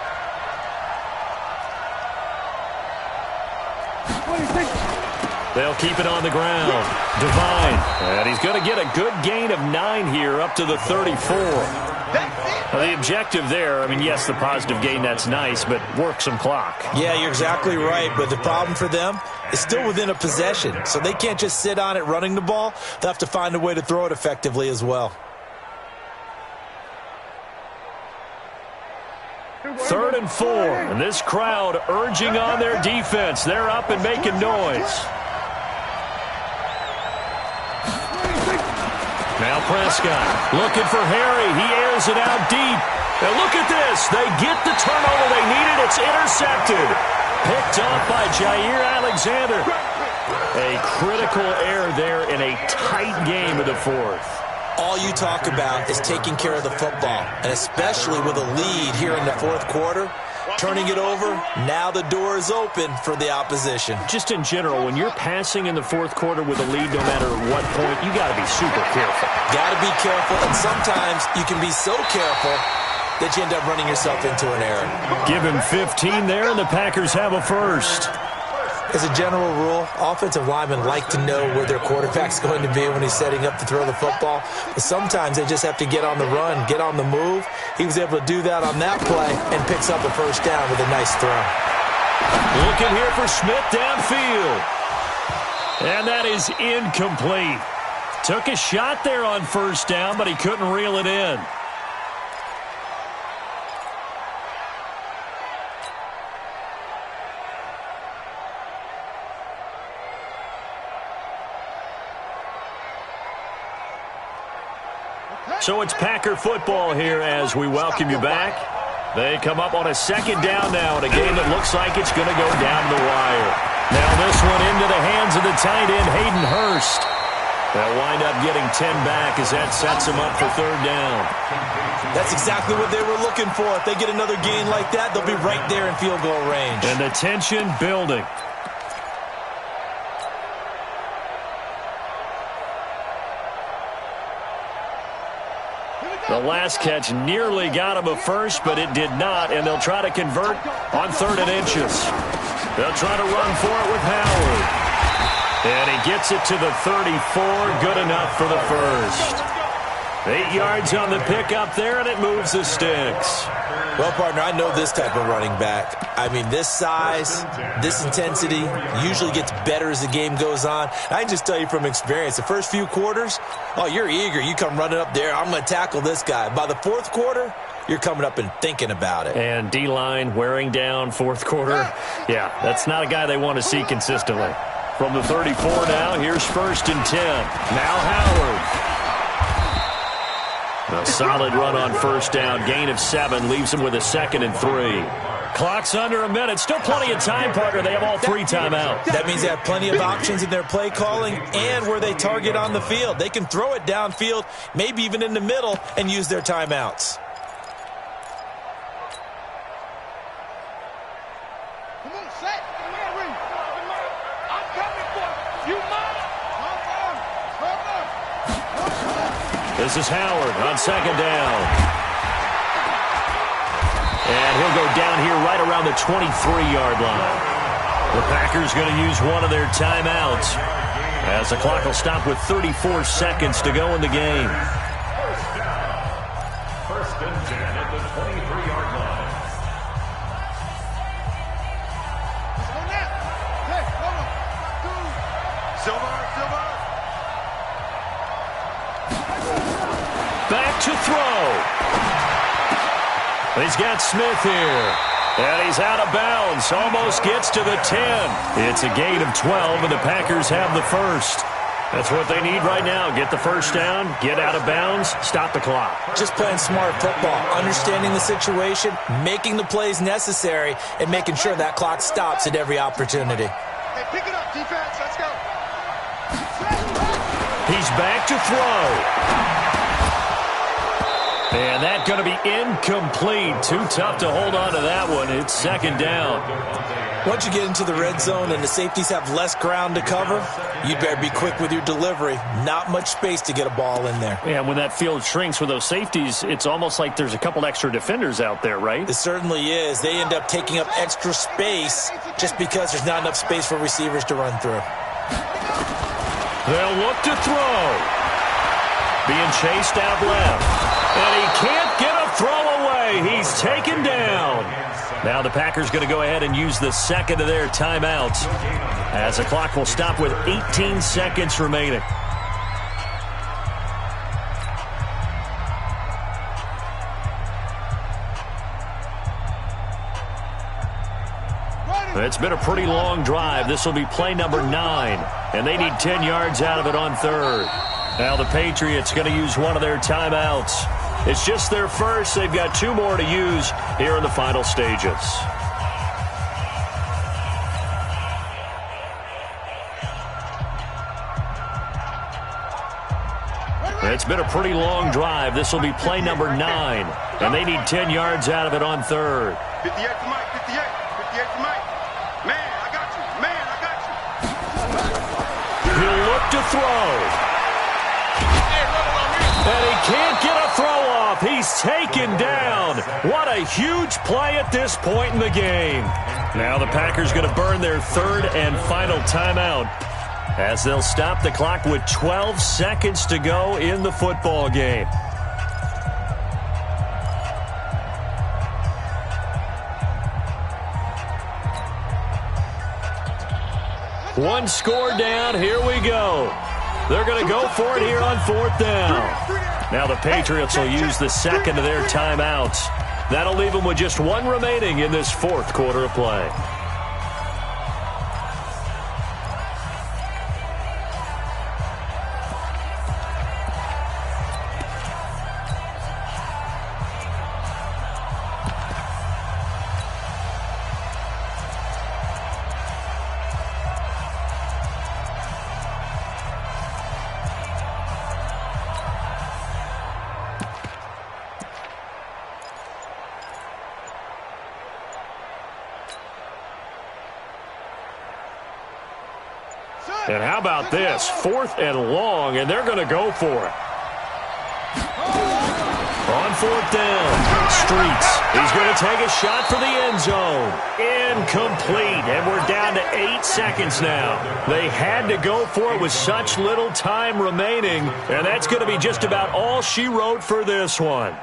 They'll keep it on the ground. Devine. And he's going to get a good gain of 9 here up to the 34. Well, the objective there, I mean, yes, the positive gain, that's nice, but work some clock. Yeah, you're exactly right. But the problem for them is still within a possession. So they can't just sit on it running the ball. They'll have to find a way to throw it effectively as well. 3rd and 4. And this crowd urging on their defense. They're up and making noise. Now Prescott looking for Harry. He airs it out deep. And look at this. They get the turnover they needed. It's intercepted. Picked off by Jair Alexander. A critical error there in a tight game of the fourth. All you talk about is taking care of the football, and especially with a lead here in the fourth quarter, turning it over, now the door is open for the opposition. Just in general, when you're passing in the fourth quarter with a lead, no matter what point, you got to be super careful. Got to be careful, and sometimes you can be so careful that you end up running yourself into an error. Give him 15 there, and the Packers have a first. As a general rule, offensive linemen like to know where their quarterback's going to be when he's setting up to throw the football. But sometimes they just have to get on the run, get on the move. He was able to do that on that play and picks up a first down with a nice throw. Looking here for Smith downfield. And that is incomplete. Took a shot there on first down, but he couldn't reel it in. So it's Packer football here as we welcome you back. They come up on a second down now in a game that looks like it's going to go down the wire. Now this one into the hands of the tight end, Hayden Hurst. They'll wind up getting 10 back as that sets them up for third down. That's exactly what they were looking for. If they get another gain like that, they'll be right there in field goal range. And the tension building. The last catch nearly got him a first, but it did not, and they'll try to convert on 3rd and inches. They'll try to run for it with Howard. And he gets it to the 34, good enough for the first. 8 yards on the pickup there, and it moves the sticks. Well, partner, I know this type of running back. I mean, this size, this intensity usually gets better as the game goes on. I can just tell you from experience, the first few quarters, oh, you're eager. You come running up there, I'm going to tackle this guy. By the fourth quarter, you're coming up and thinking about it. And D-line wearing down fourth quarter. Yeah, that's not a guy they want to see consistently. From the 34 now, here's 1st and 10. Now Howard. A solid run on first down. Gain of 7 leaves him with a 2nd and 3. Clock's under a minute. Still plenty of time, partner. They have all 3 timeouts. That means they have plenty of options in their play calling and where they target on the field. They can throw it downfield, maybe even in the middle, and use their timeouts. Come on, set. I'm coming for you. You mine. This is Howard on 2nd down. And he'll go down here right around the 23-yard line. The Packers going to use one of their timeouts as the clock will stop with 34 seconds to go in the game. First and 10 at the 23-yard line. Back to throw. He's got Smith here. And he's out of bounds. Almost gets to the 10. It's a gain of 12, and the Packers have the first. That's what they need right now. Get the first down, get out of bounds, stop the clock. Just playing smart football, understanding the situation, making the plays necessary, and making sure that clock stops at every opportunity. Hey, pick it up, defense. Let's go. He's back to throw. And that's going to be incomplete. Too tough to hold on to that one. It's 2nd down. Once you get into the red zone and the safeties have less ground to cover, you better be quick with your delivery. Not much space to get a ball in there. Yeah, when that field shrinks with those safeties, it's almost like there's a couple extra defenders out there, right? It certainly is. They end up taking up extra space just because there's not enough space for receivers to run through. They'll look to throw. Being chased out left. And he can't get a throw away. He's taken down. Now the Packers going to go ahead and use the 2nd of their timeouts as the clock will stop with 18 seconds remaining. It's been a pretty long drive. This will be play number 9, and they need 10 yards out of it on 3rd. Now the Patriots going to use one of their timeouts. It's just their first. They've got 2 more to use here in the final stages. It's been a pretty long drive. This will be play number 9, and they need 10 yards out of it on third. 58 to Mike, 58 to Mike. Man, I got you. Man, I got you. He'll look to throw. And he can't get a throw off. He's taken down. What a huge play at this point in the game. Now the Packers going to burn their third and final timeout, as they'll stop the clock with 12 seconds to go in the football game. One score down. Here we go. They're going to go for it here on 4th down. Now the Patriots will use the second of their timeouts. That'll leave them with just one remaining in this 4th quarter of play. And how about this? 4th and long, and they're going to go for it. On 4th down, Streets. He's going to take a shot for the end zone. Incomplete, and we're down to 8 seconds now. They had to go for it with such little time remaining, and that's going to be just about all she wrote for this one.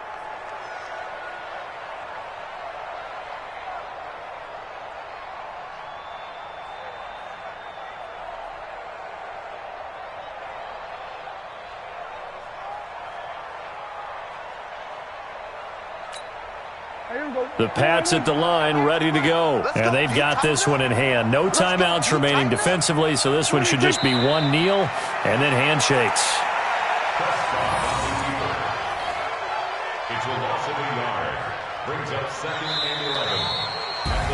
The Pats at the line, ready to go. And they've got this one in hand. No timeouts remaining defensively, so this one should just be one kneel and then handshakes. It's a loss of a yard. Brings up 2nd and 11.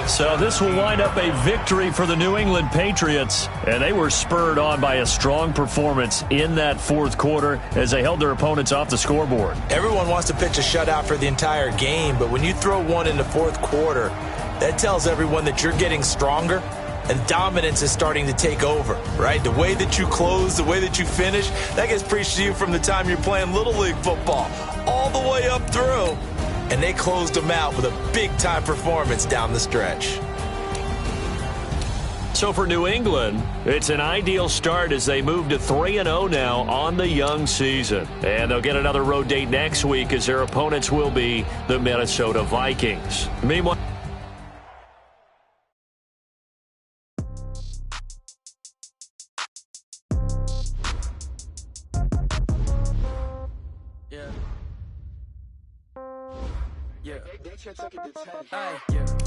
So this will wind up a victory for the New England Patriots, and they were spurred on by a strong performance in that 4th quarter as they held their opponents off the scoreboard. Everyone wants to pitch a shutout for the entire game, but when you throw one in the 4th quarter, that tells everyone that you're getting stronger and dominance is starting to take over, right? The way that you close, the way that you finish, that gets preached to you from the time you're playing Little League football all the way up through. And they closed them out with a big-time performance down the stretch. So for New England, it's an ideal start as they move to 3-0 now on the young season. And they'll get another road date next week as their opponents will be the Minnesota Vikings. Meanwhile,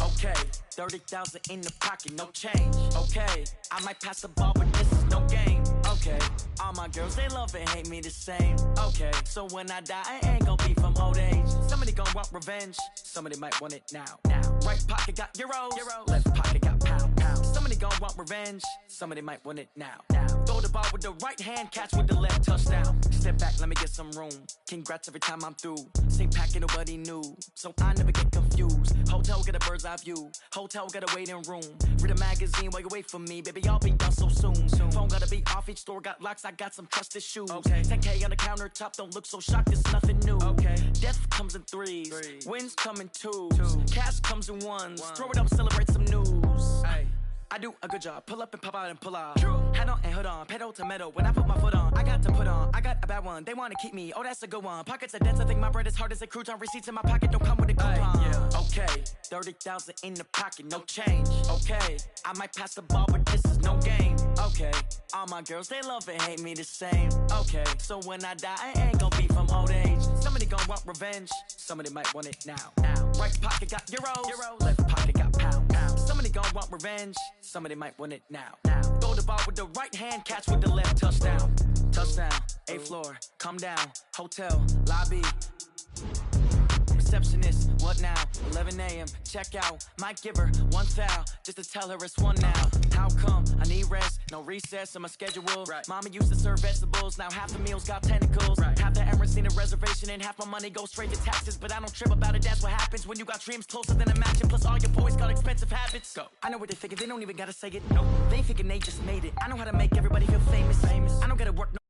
Okay, 30,000 in the pocket, no change. Okay, I might pass the ball, but this is no game. Okay, all my girls, they love and hate me the same. Okay, so when I die, I ain't gonna be from old age. Somebody gonna want revenge, somebody might want it now. Right pocket got euros, left pocket got pounds. Somebody gonna want revenge, somebody might want it now. Throw the ball with the right hand, catch with the left, touchdown. Step back, let me get some room. Congrats every time I'm through. Same packet, nobody knew, so I never get confused. Hotel get a bird's eye view. Hotel got a waiting room. Read a magazine while you wait for me, baby. I'll be done so soon. Phone gotta be off. Each store got locks. I got some trusted shoes. 10K on the countertop. Don't look so shocked. It's nothing new. Death comes in threes. Wins come in twos. Cash comes in ones. Throw it up, celebrate some news. I do a good job. Pull up and pop out and pull out. Head on and hood on. Pedal to metal. When I put my foot on, I got to put on. I got a bad one. They want to keep me. Oh, that's a good one. Pockets are dense. I think my bread is hard as a crouton. Receipts in my pocket don't come with a coupon. Okay, 30,000 in the pocket, no change. Okay, I might pass the ball, but this is no game. Okay, all my girls, they love and hate me the same. Okay, so when I die, I ain't gonna be from old age. Somebody gonna want revenge. Somebody might want it now. Right pocket got euros. Left pocket got pounds. Somebody gonna want revenge. Somebody might want it now. Throw the ball with the right hand, catch with the left, touchdown. Touchdown, 8th floor, come down, hotel, lobby. receptionist. What now? 11 a.m. Check out. Might give her one thou just to tell her it's one now. How come? I need rest. No recess in my schedule. Right. Mama used to serve vegetables. Now half the meals got tentacles. Right. Half the Emirates need a reservation and half my money goes straight to taxes. But I don't trip about it. That's what happens when you got dreams closer than a mansion. Plus all your boys got expensive habits. Go. I know what they're thinking. They don't even gotta say it. No. They thinking they just made it. I know how to make everybody feel famous. I don't gotta work no